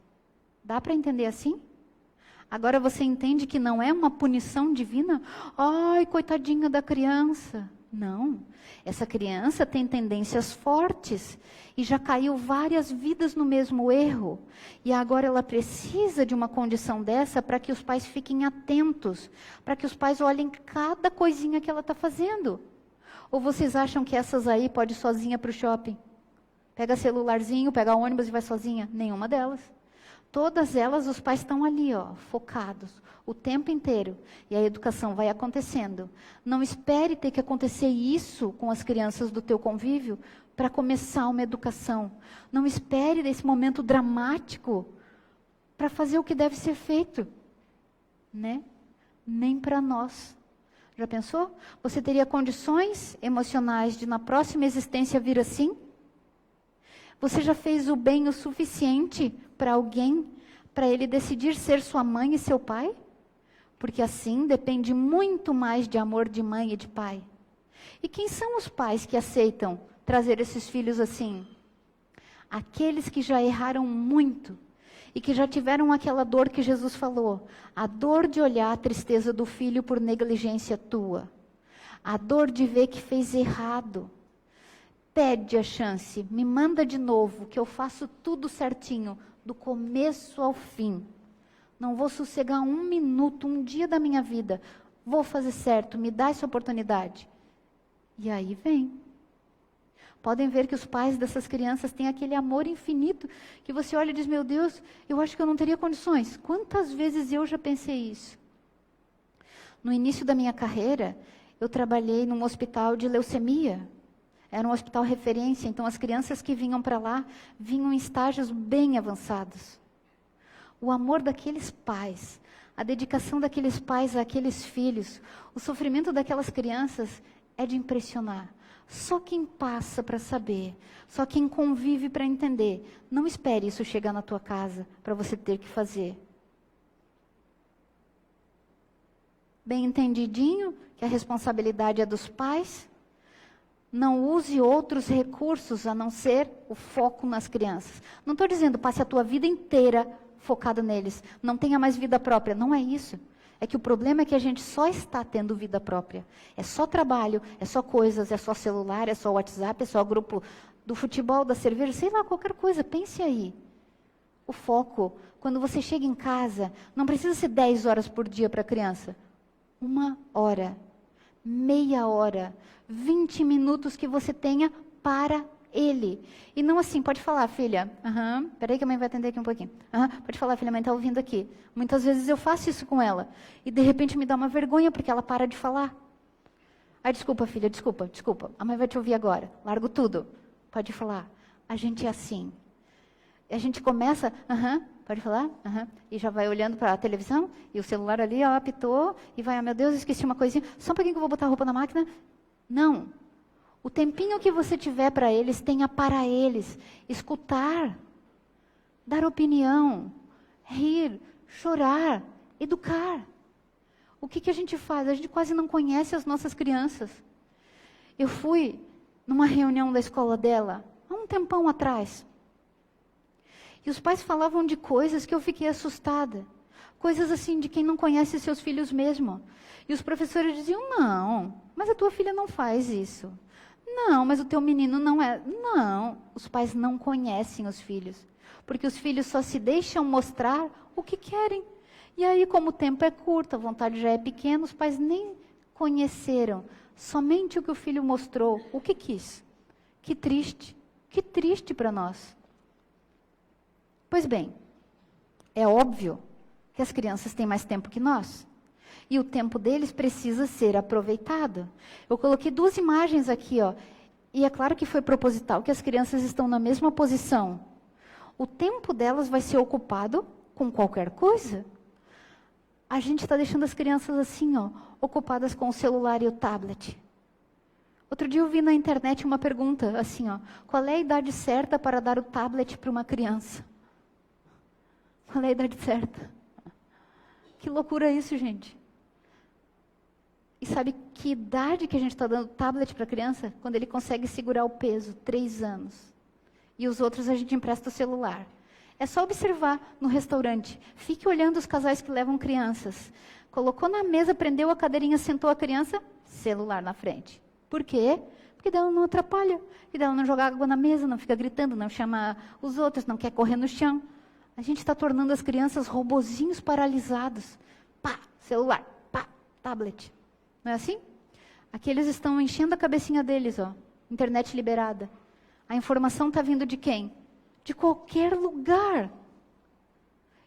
Dá para entender assim? Agora você entende que não é uma punição divina? Ai, coitadinha da criança. Não. Essa criança tem tendências fortes e já caiu várias vidas no mesmo erro. E agora ela precisa de uma condição dessa para que os pais fiquem atentos, para que os pais olhem cada coisinha que ela está fazendo. Ou vocês acham que essas aí pode ir sozinha para o shopping? Pega celularzinho, pega ônibus e vai sozinha? Nenhuma delas. Todas elas, os pais estão ali, ó, focados, o tempo inteiro. E a educação vai acontecendo. Não espere ter que acontecer isso com as crianças do teu convívio para começar uma educação. Não espere desse momento dramático para fazer o que deve ser feito. Né? Nem para nós. Já pensou? Você teria condições emocionais de na próxima existência vir assim? Você já fez o bem o suficiente para alguém, para ele decidir ser sua mãe e seu pai? Porque assim depende muito mais de amor de mãe e de pai. E quem são os pais que aceitam trazer esses filhos assim? Aqueles que já erraram muito e que já tiveram aquela dor que Jesus falou. A dor de olhar a tristeza do filho por negligência tua. A dor de ver que fez errado. Pede a chance, me manda de novo, que eu faço tudo certinho, do começo ao fim. Não vou sossegar um minuto, um dia da minha vida. Vou fazer certo, me dá essa oportunidade. E aí vem. Podem ver que os pais dessas crianças têm aquele amor infinito, que você olha e diz, meu Deus, eu acho que eu não teria condições. Quantas vezes eu já pensei isso? No início da minha carreira, eu trabalhei num hospital de leucemia. Era um hospital referência, então as crianças que vinham para lá, vinham em estágios bem avançados. O amor daqueles pais, a dedicação daqueles pais àqueles filhos, o sofrimento daquelas crianças é de impressionar. Só quem passa para saber, só quem convive para entender. Não espere isso chegar na tua casa para você ter que fazer. Bem entendidinho que a responsabilidade é dos pais? Não use outros recursos a não ser o foco nas crianças. Não estou dizendo passe a tua vida inteira focado neles. Não tenha mais vida própria. Não é isso. É que o problema é que a gente só está tendo vida própria. É só trabalho, é só coisas, é só celular, é só WhatsApp, é só grupo do futebol, da cerveja, sei lá, qualquer coisa. Pense aí. O foco, quando você chega em casa, não precisa ser 10 horas por dia para a criança. 1 hora, meia hora, 20 minutos que você tenha para ele. E não assim, pode falar, filha. Peraí que a mãe vai atender aqui um pouquinho. Pode falar, filha, a mãe está ouvindo aqui. Muitas vezes eu faço isso com ela. E de repente me dá uma vergonha, porque ela para de falar. Ai, desculpa, filha, desculpa. A mãe vai te ouvir agora. Largo tudo. Pode falar. A gente é assim. A gente começa, pode falar? E já vai olhando para a televisão, e o celular ali, ó, apitou, e vai, meu Deus, esqueci uma coisinha. Só um pouquinho que eu vou botar a roupa na máquina. Não. O tempinho que você tiver para eles, tenha para eles. Escutar, dar opinião, rir, chorar, educar. O que a gente faz? A gente quase não conhece as nossas crianças. Eu fui numa reunião da escola dela, há um um tempão atrás. E os pais falavam de coisas que eu fiquei assustada. Coisas assim de quem não conhece seus filhos mesmo. E os professores diziam, não, mas a tua filha não faz isso. Não, mas o teu menino não é. Não, os pais não conhecem os filhos. Porque os filhos só se deixam mostrar o que querem. E aí, como o tempo é curto, a vontade já é pequena, os pais nem conheceram somente o que o filho mostrou, o que quis. Que triste para nós. Pois bem, é óbvio que as crianças têm mais tempo que nós. E o tempo deles precisa ser aproveitado. Eu coloquei 2 imagens aqui, ó. E é claro que foi proposital, que as crianças estão na mesma posição. O tempo delas vai ser ocupado com qualquer coisa. A gente está deixando as crianças assim, ó, ocupadas com o celular e o tablet. Outro dia eu vi na internet uma pergunta assim, ó. Qual é a idade certa para dar o tablet para uma criança? Qual é a idade certa? Que loucura isso, gente. E sabe que idade que a gente está dando tablet para a criança? Quando ele consegue segurar o peso, 3 anos. E os outros a gente empresta o celular. É só observar no restaurante. Fique olhando os casais que levam crianças. Colocou na mesa, prendeu a cadeirinha, sentou a criança, celular na frente. Por quê? Porque daí ela não atrapalha. E daí ela não joga água na mesa, não fica gritando, não chama os outros, não quer correr no chão. A gente está tornando as crianças robozinhos paralisados. Pá, celular, pá, tablet. Não é assim? Aqui eles estão enchendo a cabecinha deles, ó. Internet liberada. A informação está vindo de quem? De qualquer lugar.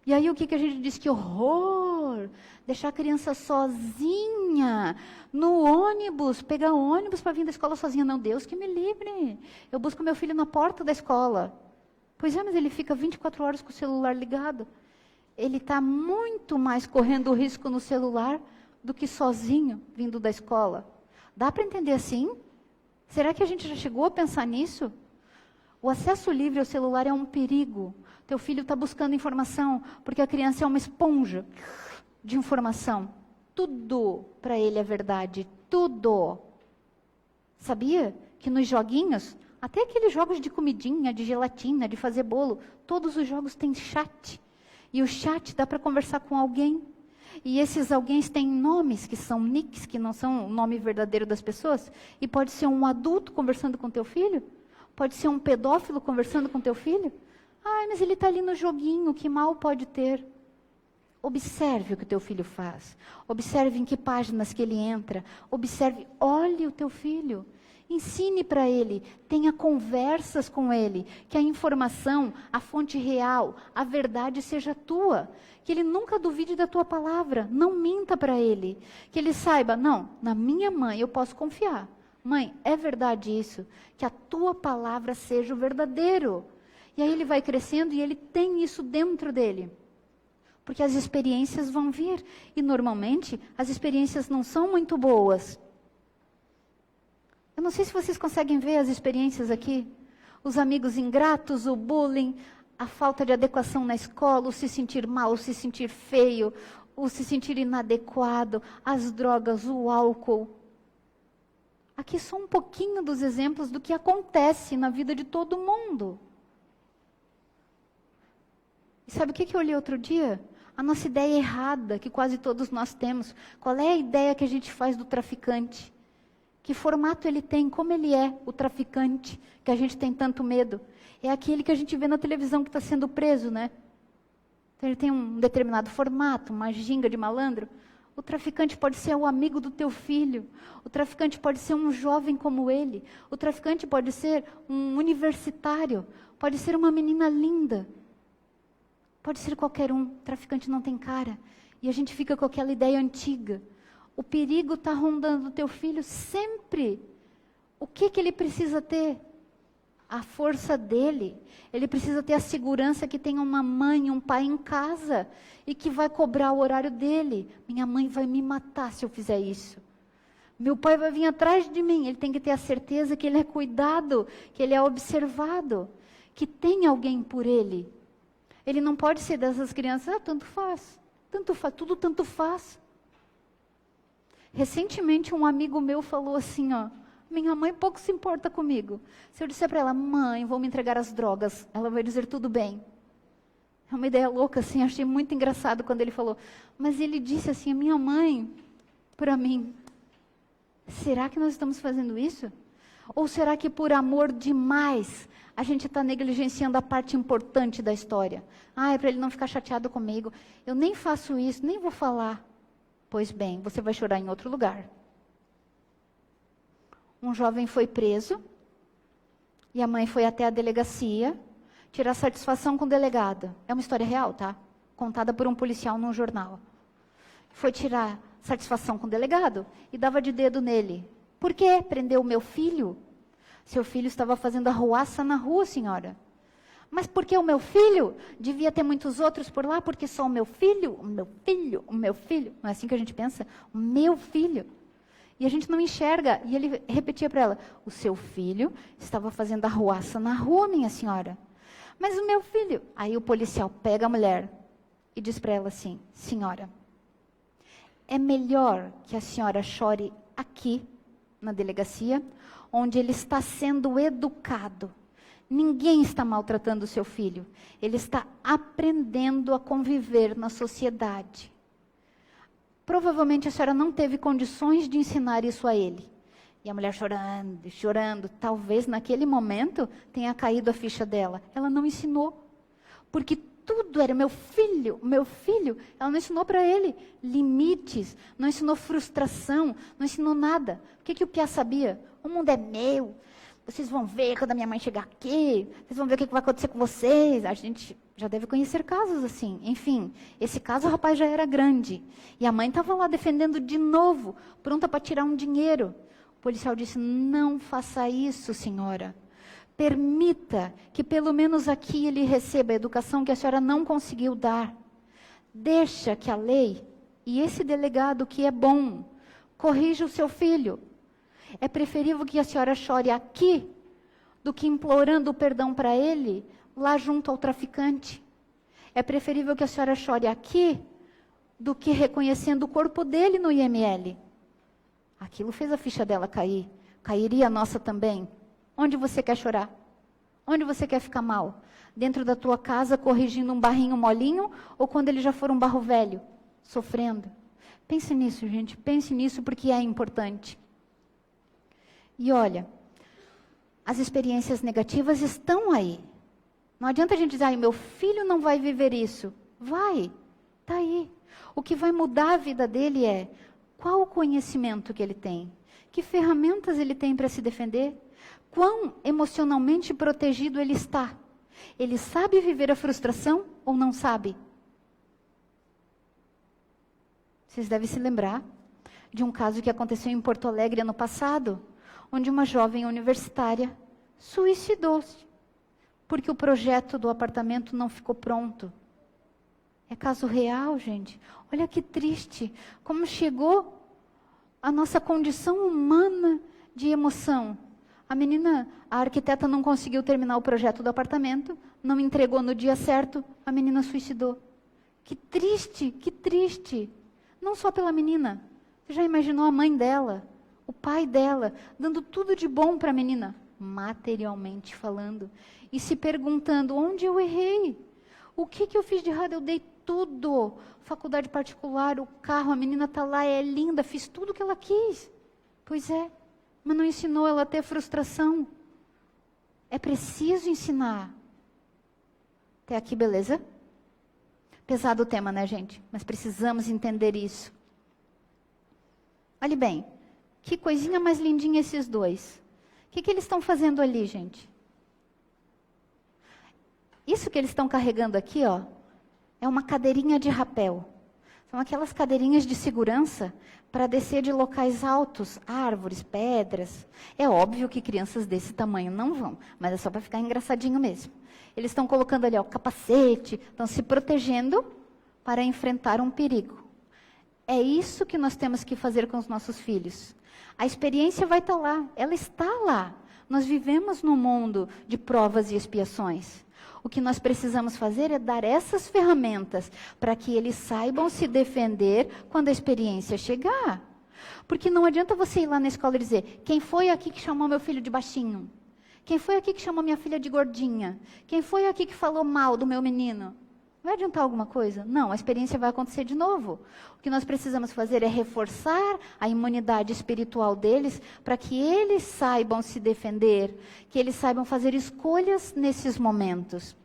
E aí o que a gente diz? Que horror! Deixar a criança sozinha no ônibus, pegar ônibus para vir da escola sozinha. Não, Deus que me livre. Eu busco meu filho na porta da escola. Pois é, mas ele fica 24 horas com o celular ligado. Ele está muito mais correndo risco no celular do que sozinho vindo da escola. Dá para entender assim? Será que a gente já chegou a pensar nisso? O acesso livre ao celular é um perigo. Teu filho está buscando informação, porque a criança é uma esponja de informação. Tudo para ele é verdade, tudo. Sabia que nos joguinhos, até aqueles jogos de comidinha, de gelatina, de fazer bolo, todos os jogos têm chat. E o chat dá para conversar com alguém. E esses alguém têm nomes, que são nicks, que não são o nome verdadeiro das pessoas. E pode ser um adulto conversando com teu filho. Pode ser um pedófilo conversando com teu filho? Ai, mas ele está ali no joguinho, que mal pode ter? Observe o que o teu filho faz. Observe em que páginas que ele entra. Observe, olhe o teu filho. Ensine para ele, tenha conversas com ele. Que a informação, a fonte real, a verdade seja tua. Que ele nunca duvide da tua palavra. Não minta para ele. Que ele saiba, não, na minha mãe eu posso confiar. Mãe, é verdade isso? Que a tua palavra seja o verdadeiro. E aí ele vai crescendo e ele tem isso dentro dele. Porque as experiências vão vir. E normalmente as experiências não são muito boas. Eu não sei se vocês conseguem ver as experiências aqui. Os amigos ingratos, o bullying, a falta de adequação na escola, o se sentir mal, o se sentir feio, o se sentir inadequado, as drogas, o álcool. Aqui só um pouquinho dos exemplos do que acontece na vida de todo mundo. E sabe o que eu olhei outro dia? A nossa ideia errada, que quase todos nós temos. Qual é a ideia que a gente faz do traficante? Que formato ele tem? Como ele é, o traficante, que a gente tem tanto medo? É aquele que a gente vê na televisão que está sendo preso, né? Então, ele tem um determinado formato, uma ginga de malandro. O traficante pode ser o amigo do teu filho. O traficante pode ser um jovem como ele. O traficante pode ser um universitário. Pode ser uma menina linda. Pode ser qualquer um. O traficante não tem cara. E a gente fica com aquela ideia antiga. O perigo está rondando o teu filho sempre. O que ele precisa ter? A força dele. Ele precisa ter a segurança que tem uma mãe e um pai em casa e que vai cobrar o horário dele. Minha mãe vai me matar se eu fizer isso. Meu pai vai vir atrás de mim. Ele tem que ter a certeza que ele é cuidado, que ele é observado, que tem alguém por ele. Ele não pode ser dessas crianças, tanto faz, tudo tanto faz. Recentemente um amigo meu falou assim, ó, Minha mãe pouco se importa comigo. Se eu disser para ela, mãe, vou me entregar às drogas, ela vai dizer tudo bem. É uma ideia louca, assim, achei muito engraçado quando ele falou. Mas ele disse assim, a minha mãe, para mim, será que nós estamos fazendo isso? Ou será que por amor demais, a gente está negligenciando a parte importante da história? Ah, é para ele não ficar chateado comigo. Eu nem faço isso, nem vou falar. Pois bem, você vai chorar em outro lugar. Um jovem foi preso, e a mãe foi até a delegacia, tirar satisfação com o delegado. É uma história real, tá? Contada por um policial num jornal. Foi tirar satisfação com o delegado e dava de dedo nele. Por que prendeu o meu filho? Seu filho estava fazendo arruaça na rua, senhora. Mas por que o meu filho? Devia ter muitos outros por lá, porque só o meu filho, o meu filho, o meu filho. Não é assim que a gente pensa? O meu filho. E a gente não enxerga. E ele repetia para ela, o seu filho estava fazendo arruaça na rua, minha senhora. Mas o meu filho... Aí o policial pega a mulher e diz para ela assim, senhora, é melhor que a senhora chore aqui, na delegacia, onde ele está sendo educado. Ninguém está maltratando o seu filho. Ele está aprendendo a conviver na sociedade. Provavelmente a senhora não teve condições de ensinar isso a ele. E a mulher chorando, chorando. Talvez naquele momento tenha caído a ficha dela. Ela não ensinou. Porque tudo era meu filho. Ela não ensinou para ele limites, não ensinou frustração, não ensinou nada. O que o Piá sabia? O mundo é meu. Vocês vão ver quando a minha mãe chegar aqui. Vocês vão ver o que vai acontecer com vocês. A gente já deve conhecer casos assim. Enfim, esse caso o rapaz já era grande. E a mãe estava lá defendendo de novo, pronta para tirar um dinheiro. O policial disse, não faça isso, senhora. Permita que pelo menos aqui ele receba a educação que a senhora não conseguiu dar. Deixa que a lei e esse delegado que é bom, corrija o seu filho. É preferível que a senhora chore aqui do que implorando perdão para ele lá junto ao traficante. É preferível que a senhora chore aqui do que reconhecendo o corpo dele no IML. Aquilo fez a ficha dela cair. Cairia a nossa também. Onde você quer chorar? Onde você quer ficar mal? Dentro da tua casa, corrigindo um barrinho molinho, ou quando ele já for um barro velho, sofrendo? Pense nisso, gente. Pense nisso porque é importante. E olha, as experiências negativas estão aí. Não adianta a gente dizer, meu filho não vai viver isso. Vai, está aí. O que vai mudar a vida dele é qual o conhecimento que ele tem, que ferramentas ele tem para se defender, quão emocionalmente protegido ele está. Ele sabe viver a frustração ou não sabe? Vocês devem se lembrar de um caso que aconteceu em Porto Alegre ano passado, onde uma jovem universitária suicidou-se, porque o projeto do apartamento não ficou pronto. É caso real, gente. Olha que triste, como chegou a nossa condição humana de emoção. A menina, a arquiteta não conseguiu terminar o projeto do apartamento, não entregou no dia certo, a menina suicidou. Que triste, que triste. Não só pela menina. Você já imaginou a mãe dela, o pai dela, dando tudo de bom para a menina, materialmente falando, e se perguntando, onde eu errei? O que eu fiz de errado? Eu dei tudo. Faculdade particular, o carro, a menina está lá, é linda, fiz tudo o que ela quis. Pois é, mas não ensinou ela a ter frustração. É preciso ensinar. Até aqui, beleza? Pesado o tema, né, gente? Mas precisamos entender isso. Olhe bem, que coisinha mais lindinha esses dois. O que eles estão fazendo ali, gente? Isso que eles estão carregando aqui, ó, é uma cadeirinha de rapel. São aquelas cadeirinhas de segurança para descer de locais altos, árvores, pedras. É óbvio que crianças desse tamanho não vão, mas é só para ficar engraçadinho mesmo. Eles estão colocando ali, ó, capacete, estão se protegendo para enfrentar um perigo. É isso que nós temos que fazer com os nossos filhos. A experiência vai estar lá, ela está lá. Nós vivemos num mundo de provas e expiações. O que nós precisamos fazer é dar essas ferramentas para que eles saibam se defender quando a experiência chegar. Porque não adianta você ir lá na escola e dizer, quem foi aqui que chamou meu filho de baixinho? Quem foi aqui que chamou minha filha de gordinha? Quem foi aqui que falou mal do meu menino? Vai adiantar alguma coisa? Não, a experiência vai acontecer de novo. O que nós precisamos fazer é reforçar a imunidade espiritual deles para que eles saibam se defender, que eles saibam fazer escolhas nesses momentos.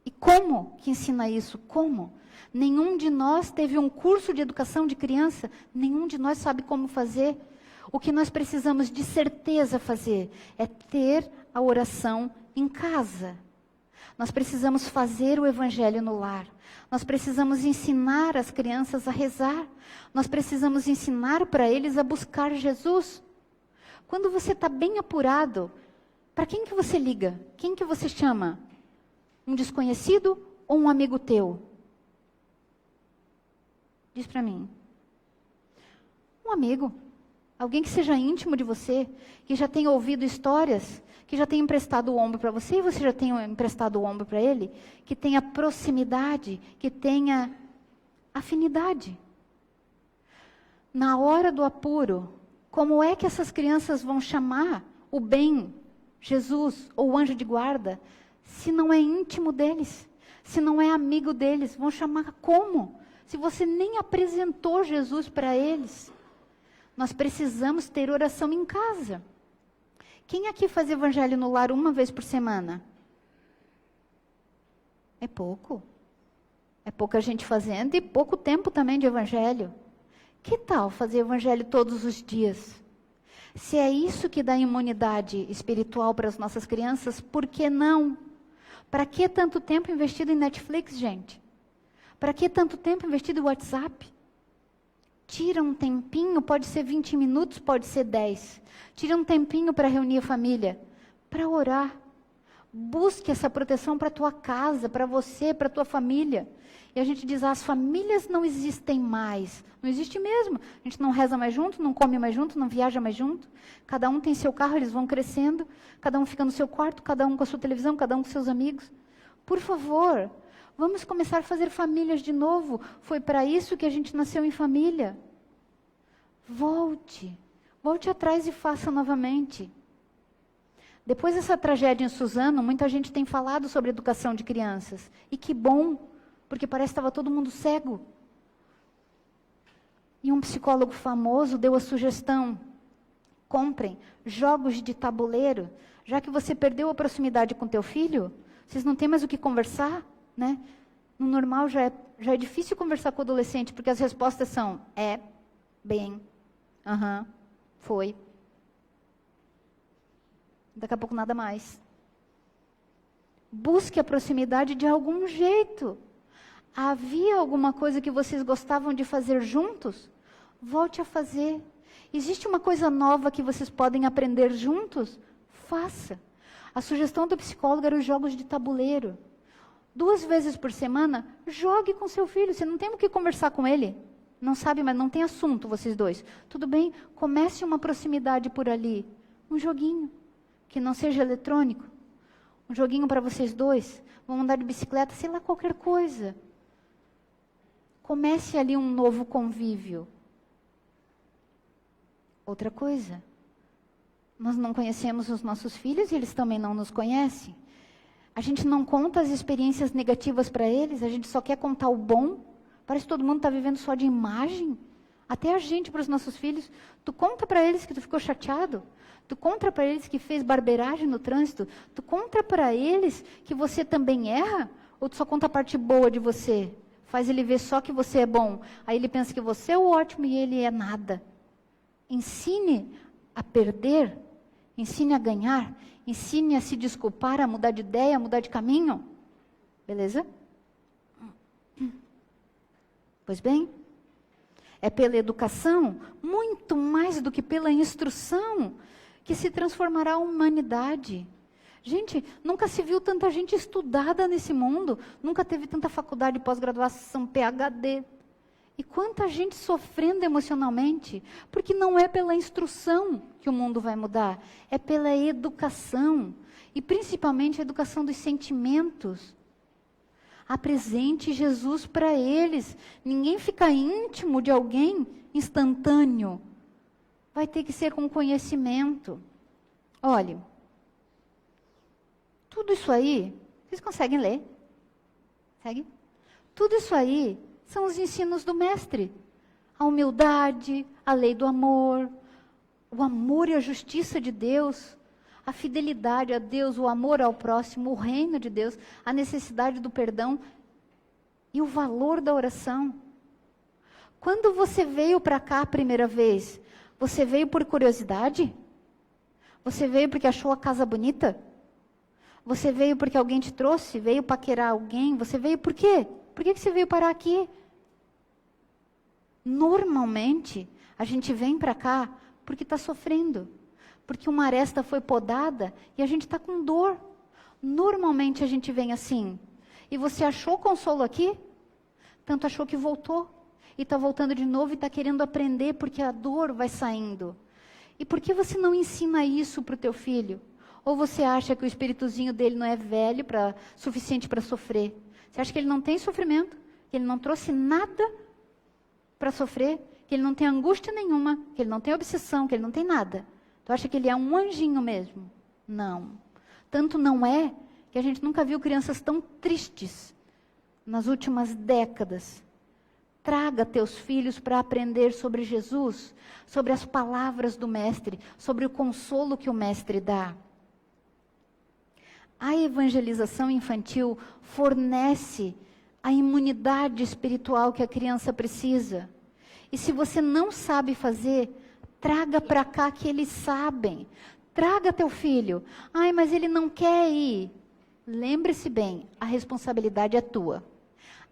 E como que ensina isso? Como? Nenhum de nós teve um curso de educação de criança, nenhum de nós sabe como fazer. O que nós precisamos de certeza fazer é ter a oração em casa. Nós precisamos fazer o evangelho no lar. Nós precisamos ensinar as crianças a rezar. Nós precisamos ensinar para eles a buscar Jesus. Quando você está bem apurado, para quem que você liga? Quem que você chama? Um desconhecido ou um amigo teu? Diz para mim. Um amigo. Alguém que seja íntimo de você, que já tenha ouvido histórias, que já tenha emprestado o ombro para você e você já tenha emprestado o ombro para ele, que tenha proximidade, que tenha afinidade. Na hora do apuro, como é que essas crianças vão chamar o bem, Jesus ou o anjo de guarda, se não é íntimo deles, se não é amigo deles? Vão chamar como? Se você nem apresentou Jesus para eles. Nós precisamos ter oração em casa. Quem aqui faz evangelho no lar uma vez por semana? É pouco. É pouca gente fazendo e pouco tempo também de evangelho. Que tal fazer evangelho todos os dias? Se é isso que dá imunidade espiritual para as nossas crianças, por que não? Para que tanto tempo investido em Netflix, gente? Para que tanto tempo investido em WhatsApp? Tira um tempinho, pode ser 20 minutos, pode ser 10. Tira um tempinho para reunir a família, para orar. Busque essa proteção para a tua casa, para você, para a tua família. E a gente diz, as famílias não existem mais. Não existe mesmo. A gente não reza mais junto, não come mais junto, não viaja mais junto. Cada um tem seu carro, eles vão crescendo. Cada um fica no seu quarto, cada um com a sua televisão, cada um com seus amigos. Por favor, vamos começar a fazer famílias de novo. Foi para isso que a gente nasceu em família. Volte atrás e faça novamente. Depois dessa tragédia em Suzano, muita gente tem falado sobre educação de crianças. E que bom, porque parece que estava todo mundo cego. E um psicólogo famoso deu a sugestão: comprem jogos de tabuleiro, já que você perdeu a proximidade com teu filho, vocês não têm mais o que conversar, né? No normal já é difícil conversar com o adolescente, porque as respostas são, bem, foi. Daqui a pouco nada mais. Busque a proximidade de algum jeito. Havia alguma coisa que vocês gostavam de fazer juntos? Volte a fazer. Existe uma coisa nova que vocês podem aprender juntos? Faça. A sugestão do psicólogo era os jogos de tabuleiro. 2 vezes por semana, jogue com seu filho. Você não tem o que conversar com ele. Não sabe, mas não tem assunto, vocês dois. Tudo bem? Comece uma proximidade por ali. Um joguinho. Que não seja eletrônico. Um joguinho para vocês dois. Vão andar de bicicleta, sei lá, qualquer coisa. Comece ali um novo convívio. Outra coisa. Nós não conhecemos os nossos filhos e eles também não nos conhecem. A gente não conta as experiências negativas para eles, a gente só quer contar o bom. Parece que todo mundo está vivendo só de imagem. Até a gente para os nossos filhos. Tu conta para eles que tu ficou chateado. Tu conta para eles que fez barbeiragem no trânsito. Tu conta para eles que você também erra. Ou tu só conta a parte boa de você. Faz ele ver só que você é bom. Aí ele pensa que você é o ótimo e ele é nada. Ensine a perder. Ensine a ganhar. Ensine a se desculpar, a mudar de ideia, a mudar de caminho. Beleza? Pois bem, é pela educação, muito mais do que pela instrução, que se transformará a humanidade. Gente, nunca se viu tanta gente estudada nesse mundo, nunca teve tanta faculdade de pós-graduação, PhD. E quanta gente sofrendo emocionalmente, porque não é pela instrução que o mundo vai mudar, é pela educação, e principalmente a educação dos sentimentos. Apresente Jesus para eles. Ninguém fica íntimo de alguém instantâneo. Vai ter que ser com conhecimento. Olhe, tudo isso aí, vocês conseguem ler? Segue? Tudo isso aí são os ensinos do mestre. A humildade, a lei do amor, o amor e a justiça de Deus, a fidelidade a Deus, o amor ao próximo, o reino de Deus, a necessidade do perdão e o valor da oração. Quando você veio para cá a primeira vez, você veio por curiosidade? Você veio porque achou a casa bonita? Você veio porque alguém te trouxe? Veio paquerar alguém? Você veio por quê? Por que você veio parar aqui? Normalmente, a gente vem para cá porque está sofrendo. Porque uma aresta foi podada e a gente está com dor. Normalmente a gente vem assim. E você achou consolo aqui? Tanto achou que voltou. E está voltando de novo e está querendo aprender porque a dor vai saindo. E por que você não ensina isso para o teu filho? Ou você acha que o espíritozinho dele não é velho, suficiente para sofrer? Você acha que ele não tem sofrimento? Que ele não trouxe nada para sofrer? Que ele não tem angústia nenhuma? Que ele não tem obsessão? Que ele não tem nada? Tu acha que ele é um anjinho mesmo? Não. Tanto não é que a gente nunca viu crianças tão tristes nas últimas décadas. Traga teus filhos para aprender sobre Jesus, sobre as palavras do Mestre, sobre o consolo que o Mestre dá. A evangelização infantil fornece a imunidade espiritual que a criança precisa. E se você não sabe fazer, traga para cá que eles sabem. Traga teu filho. Ai, mas ele não quer ir. Lembre-se bem, a responsabilidade é tua.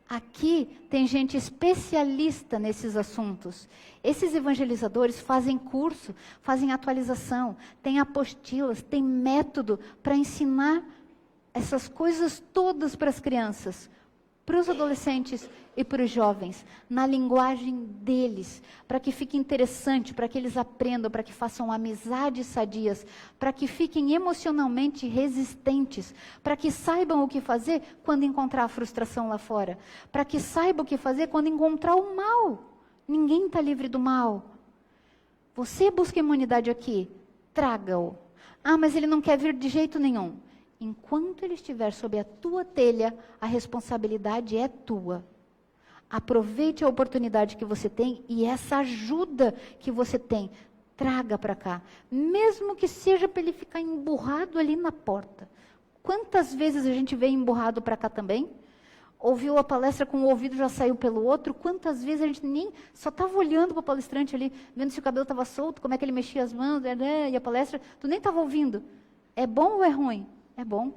Aqui tem gente especialista nesses assuntos. Esses evangelizadores fazem curso, fazem atualização, têm apostilas, têm método para ensinar essas coisas todas para as crianças, para os adolescentes e para os jovens, na linguagem deles, para que fique interessante, para que eles aprendam, para que façam amizades sadias, para que fiquem emocionalmente resistentes, para que saibam o que fazer quando encontrar a frustração lá fora, para que saibam o que fazer quando encontrar o mal. Ninguém está livre do mal. Você busca imunidade aqui, traga-o. Ah, mas ele não quer vir de jeito nenhum. Enquanto ele estiver sob a tua telha, a responsabilidade é tua. Aproveite a oportunidade que você tem e essa ajuda que você tem, traga para cá. Mesmo que seja para ele ficar emburrado ali na porta. Quantas vezes a gente veio emburrado para cá também? Ouviu a palestra com o ouvido já saiu pelo outro. Quantas vezes a gente nem só estava olhando para o palestrante ali, vendo se o cabelo estava solto, como é que ele mexia as mãos, e a palestra, tu nem estava ouvindo. É bom ou é ruim? É bom.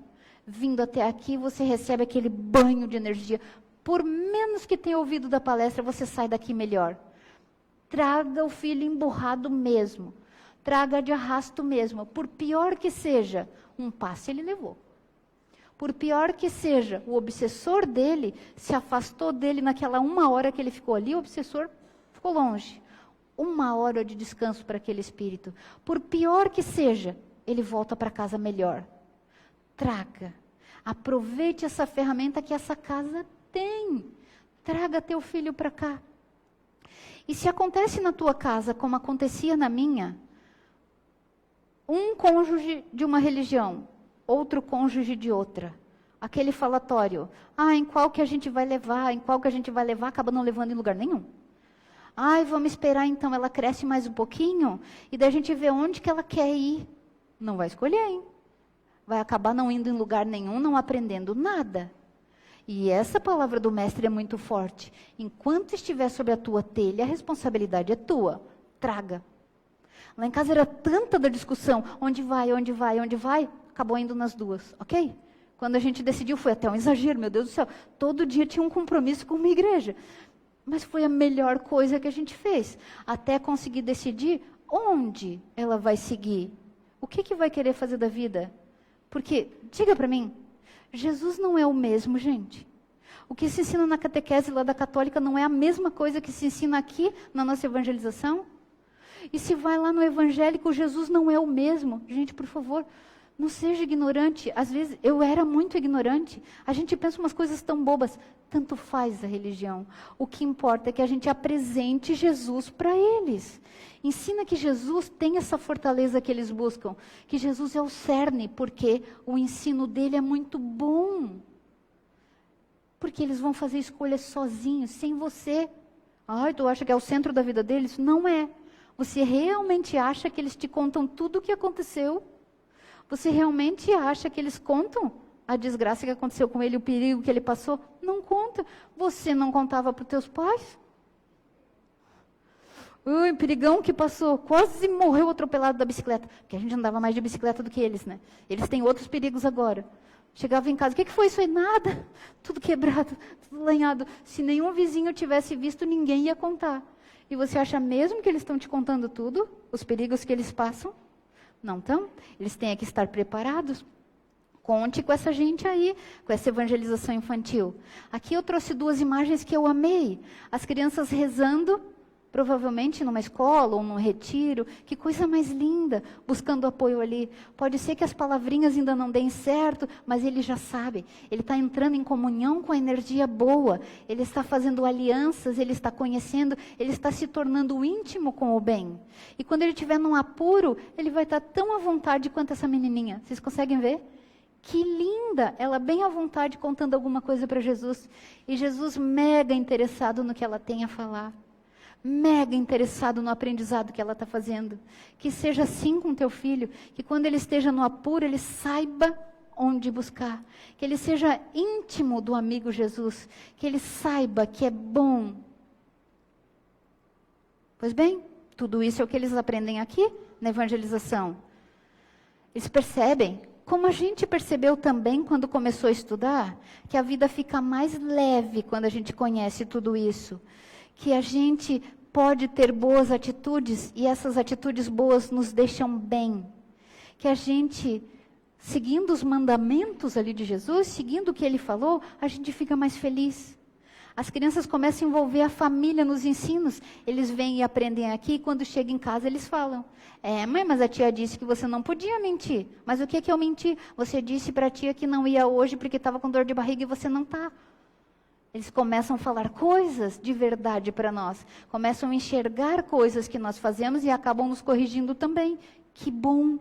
Vindo até aqui, você recebe aquele banho de energia. Por menos que tenha ouvido da palestra, você sai daqui melhor. Traga o filho emburrado mesmo. Traga de arrasto mesmo. Por pior que seja, um passe ele levou. Por pior que seja, o obsessor dele se afastou dele naquela 1 hora que ele ficou ali, o obsessor ficou longe. 1 hora de descanso para aquele espírito. Por pior que seja, ele volta para casa melhor. Traga. Aproveite essa ferramenta que essa casa tem. Traga teu filho para cá. E se acontece na tua casa, como acontecia na minha, um cônjuge de uma religião, outro cônjuge de outra, aquele falatório, em qual que a gente vai levar, em qual que a gente vai levar, acaba não levando em lugar nenhum. Vamos esperar então, ela cresce mais um pouquinho, e daí a gente vê onde que ela quer ir. Não vai escolher, hein? Vai acabar não indo em lugar nenhum, não aprendendo nada. E essa palavra do mestre é muito forte. Enquanto estiver sobre a tua telha, a responsabilidade é tua. Traga. Lá em casa era tanta da discussão, onde vai, acabou indo nas duas, ok? Quando a gente decidiu, foi até um exagero, meu Deus do céu. Todo dia tinha um compromisso com uma igreja. Mas foi a melhor coisa que a gente fez. Até conseguir decidir onde ela vai seguir. O que vai querer fazer da vida? Porque, diga para mim, Jesus não é o mesmo, gente. O que se ensina na catequese lá da católica não é a mesma coisa que se ensina aqui na nossa evangelização? E se vai lá no evangélico, Jesus não é o mesmo. Gente, por favor, Não seja ignorante. Às vezes, eu era muito ignorante. A gente pensa umas coisas tão bobas. Tanto faz a religião. O que importa é que a gente apresente Jesus para eles. Ensina que Jesus tem essa fortaleza que eles buscam. Que Jesus é o cerne, porque o ensino dele é muito bom. Porque eles vão fazer escolhas sozinhos, sem você. Ai, tu acha que é o centro da vida deles? Não é. Você realmente acha que eles te contam tudo o que aconteceu? Você realmente acha que eles contam a desgraça que aconteceu com ele, o perigo que ele passou? Não conta. Você não contava para os teus pais? Ui, perigão que passou, quase morreu atropelado da bicicleta. Porque a gente andava mais de bicicleta do que eles, né? Eles têm outros perigos agora. Chegava em casa, o que foi isso aí? Nada. Tudo quebrado, tudo lanhado. Se nenhum vizinho tivesse visto, ninguém ia contar. E você acha mesmo que eles estão te contando tudo? Os perigos que eles passam? Não estão? Eles têm que estar preparados. Conte com essa gente aí, com essa evangelização infantil. Aqui eu trouxe 2 imagens que eu amei. As crianças rezando, provavelmente numa escola ou num retiro. Que coisa mais linda, buscando apoio ali. Pode ser que as palavrinhas ainda não deem certo, mas ele já sabe. Ele está entrando em comunhão com a energia boa. Ele está fazendo alianças, ele está conhecendo, ele está se tornando íntimo com o bem. E quando ele estiver num apuro, ele vai estar tão à vontade quanto essa menininha. Vocês conseguem ver? Que linda! Ela bem à vontade contando alguma coisa para Jesus. E Jesus mega interessado no que ela tem a falar. Mega interessado no aprendizado que ela está fazendo. Que seja assim com teu filho. Que quando ele esteja no apuro, ele saiba onde buscar. Que ele seja íntimo do amigo Jesus. Que ele saiba que é bom. Pois bem, tudo isso é o que eles aprendem aqui na evangelização. Eles percebem, como a gente percebeu também quando começou a estudar, que a vida fica mais leve quando a gente conhece tudo isso. Que a gente pode ter boas atitudes e essas atitudes boas nos deixam bem. Que a gente, seguindo os mandamentos ali de Jesus, seguindo o que ele falou, a gente fica mais feliz. As crianças começam a envolver a família nos ensinos. Eles vêm e aprendem aqui e quando chegam em casa eles falam: mãe, mas a tia disse que você não podia mentir. Mas o que eu menti? Você disse para a tia que não ia hoje porque estava com dor de barriga e você não está. Eles começam a falar coisas de verdade para nós. Começam a enxergar coisas que nós fazemos e acabam nos corrigindo também. Que bom!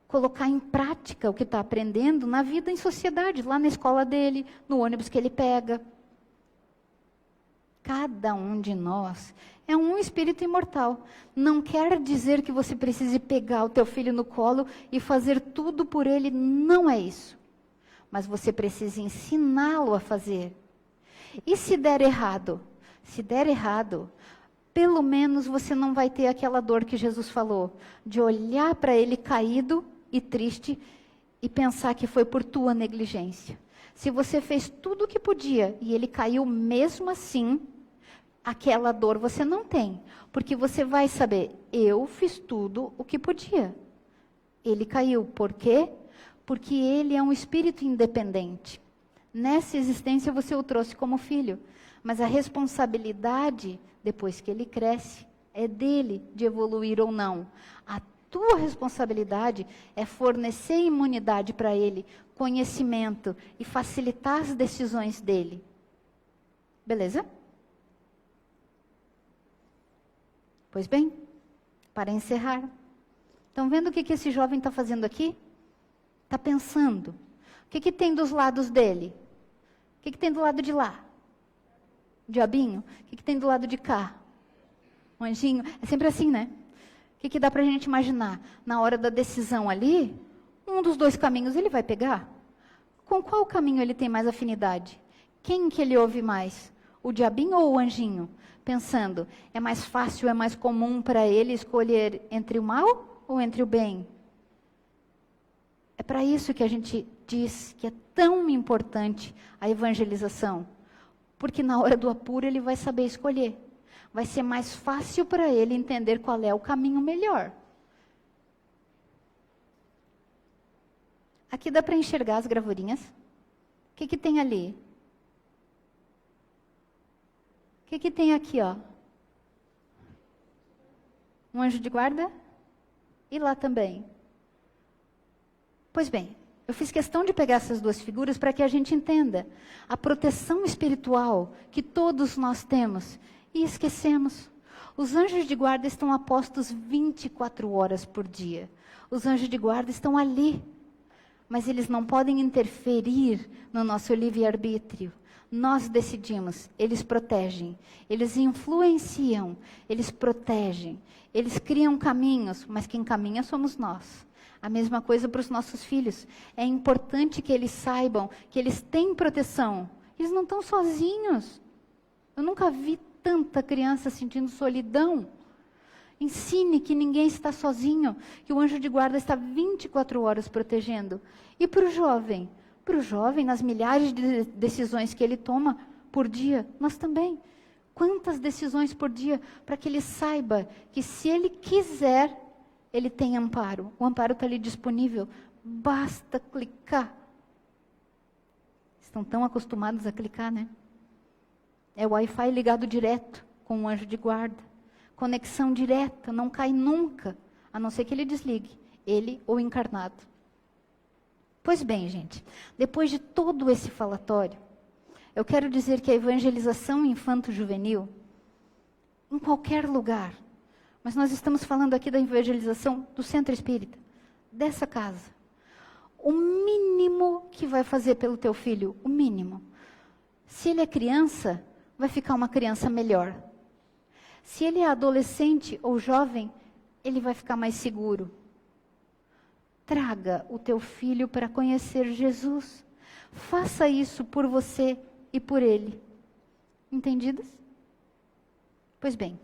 Colocar em prática o que está aprendendo na vida em sociedade, lá na escola dele, no ônibus que ele pega. Cada um de nós é um espírito imortal. Não quer dizer que você precise pegar o teu filho no colo e fazer tudo por ele. Não é isso. Mas você precisa ensiná-lo a fazer. E se der errado? Se der errado, pelo menos você não vai ter aquela dor que Jesus falou, de olhar para ele caído e triste e pensar que foi por tua negligência. Se você fez tudo o que podia e ele caiu mesmo assim, aquela dor você não tem. Porque você vai saber, eu fiz tudo o que podia. Ele caiu. Por quê? Porque ele é um espírito independente. Nessa existência você o trouxe como filho. Mas a responsabilidade, depois que ele cresce, é dele de evoluir ou não. A tua responsabilidade é fornecer imunidade para ele, conhecimento e facilitar as decisões dele. Beleza? Pois bem, para encerrar, estão vendo o que esse jovem está fazendo aqui? Está pensando. O que tem dos lados dele? O que tem do lado de lá? Diabinho? O que tem do lado de cá? Um anjinho? É sempre assim, né? O que dá para a gente imaginar? Na hora da decisão ali, um dos 2 caminhos ele vai pegar. Com qual caminho ele tem mais afinidade? Quem que ele ouve mais? O diabinho ou o anjinho? Pensando, é mais fácil, é mais comum para ele escolher entre o mal ou entre o bem? É para isso que a gente diz que é tão importante a evangelização. Porque na hora do apuro ele vai saber escolher. Vai ser mais fácil para ele entender qual é o caminho melhor. Aqui dá para enxergar as gravurinhas. O que tem ali? O que tem aqui, ó? Um anjo de guarda? E lá também? Pois bem, eu fiz questão de pegar essas duas figuras para que a gente entenda a proteção espiritual que todos nós temos e esquecemos. Os anjos de guarda estão apostos 24 horas por dia. Os anjos de guarda estão ali, mas eles não podem interferir no nosso livre-arbítrio. Nós decidimos, eles protegem, eles influenciam, eles protegem, eles criam caminhos, mas quem caminha somos nós. A mesma coisa para os nossos filhos. É importante que eles saibam que eles têm proteção. Eles não estão sozinhos. Eu nunca vi tanta criança sentindo solidão. Ensine que ninguém está sozinho, que o anjo de guarda está 24 horas protegendo. E para o jovem? Para o jovem, nas milhares de decisões que ele toma por dia, nós também. Quantas decisões por dia para que ele saiba que se ele quiser, ele tem amparo. O amparo está ali disponível. Basta clicar. Estão tão acostumados a clicar, né? É o Wi-Fi ligado direto com o anjo de guarda. Conexão direta, não cai nunca, a não ser que ele desligue, ele ou o encarnado. Pois bem, gente, depois de todo esse falatório, eu quero dizer que a evangelização infanto-juvenil, em qualquer lugar, mas nós estamos falando aqui da evangelização do centro espírita, dessa casa. O mínimo que vai fazer pelo teu filho, o mínimo. Se ele é criança, vai ficar uma criança melhor. Se ele é adolescente ou jovem, ele vai ficar mais seguro. Traga o teu filho para conhecer Jesus. Faça isso por você e por ele. Entendidas? Pois bem,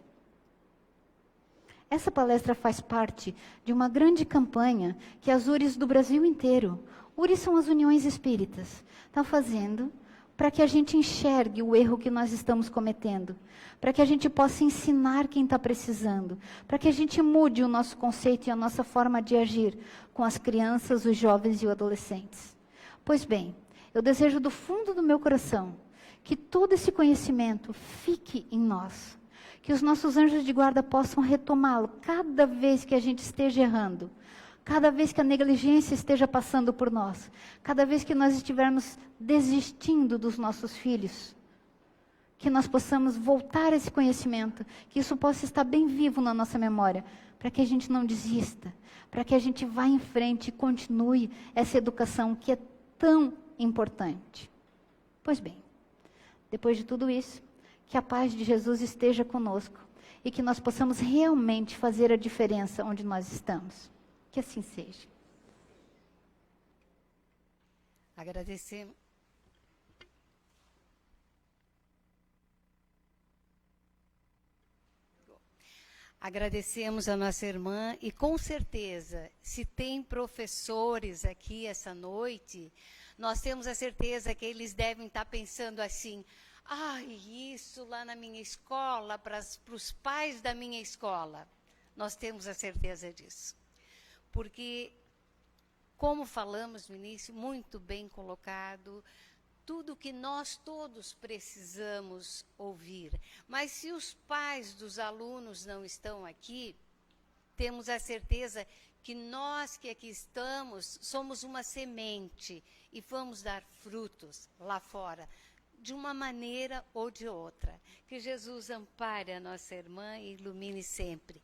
essa palestra faz parte de uma grande campanha que as URIs do Brasil inteiro, URIs são as uniões espíritas, estão fazendo para que a gente enxergue o erro que nós estamos cometendo, para que a gente possa ensinar quem está precisando, para que a gente mude o nosso conceito e a nossa forma de agir com as crianças, os jovens e os adolescentes. Pois bem, eu desejo do fundo do meu coração que todo esse conhecimento fique em nós, que os nossos anjos de guarda possam retomá-lo cada vez que a gente esteja errando, cada vez que a negligência esteja passando por nós, cada vez que nós estivermos desistindo dos nossos filhos, que nós possamos voltar a esse conhecimento, que isso possa estar bem vivo na nossa memória, para que a gente não desista, para que a gente vá em frente e continue essa educação que é tão importante. Pois bem, depois de tudo isso, que a paz de Jesus esteja conosco e que nós possamos realmente fazer a diferença onde nós estamos. Que assim seja. Agradecemos. Agradecemos a nossa irmã e com certeza, se tem professores aqui essa noite, nós temos a certeza que eles devem estar pensando assim: isso lá na minha escola, para os pais da minha escola. Nós temos a certeza disso. Porque, como falamos no início, muito bem colocado, tudo que nós todos precisamos ouvir. Mas se os pais dos alunos não estão aqui, temos a certeza que nós que aqui estamos somos uma semente e vamos dar frutos lá fora, de uma maneira ou de outra. Que Jesus ampare a nossa irmã e ilumine sempre.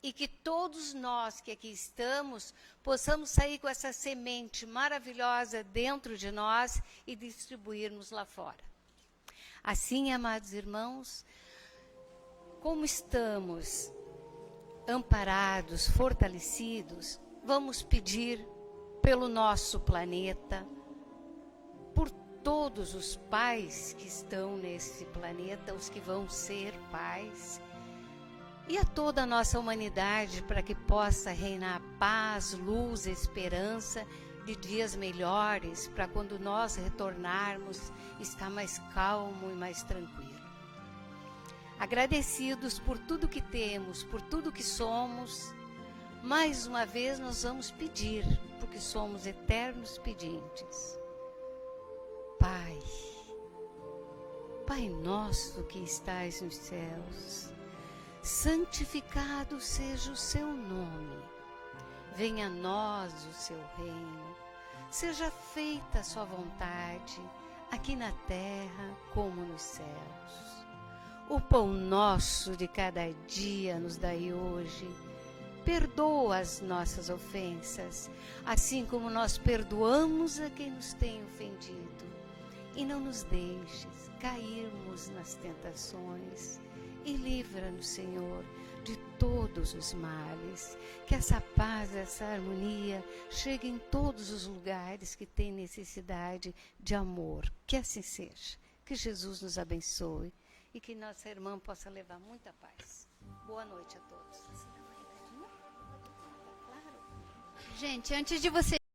E que todos nós que aqui estamos possamos sair com essa semente maravilhosa dentro de nós e distribuirmos lá fora. Assim, amados irmãos, como estamos amparados, fortalecidos, vamos pedir pelo nosso planeta, por todos os pais que estão nesse planeta, os que vão ser pais, e a toda a nossa humanidade, para que possa reinar paz, luz, esperança de dias melhores, para quando nós retornarmos, estar mais calmo e mais tranquilo. Agradecidos por tudo que temos, por tudo que somos, mais uma vez nós vamos pedir, porque somos eternos pedintes. Pai, Pai nosso que estais nos céus, santificado seja o seu nome. Venha a nós o seu reino. Seja feita a sua vontade, aqui na terra como nos céus. O pão nosso de cada dia nos dai hoje. Perdoa as nossas ofensas, assim como nós perdoamos a quem nos tem ofendido. E não nos deixes cairmos nas tentações. E livra-nos, Senhor, de todos os males. Que essa paz, essa harmonia chegue em todos os lugares que têm necessidade de amor. Que assim seja. Que Jesus nos abençoe e que nossa irmã possa levar muita paz. Boa noite a todos. Gente, antes de você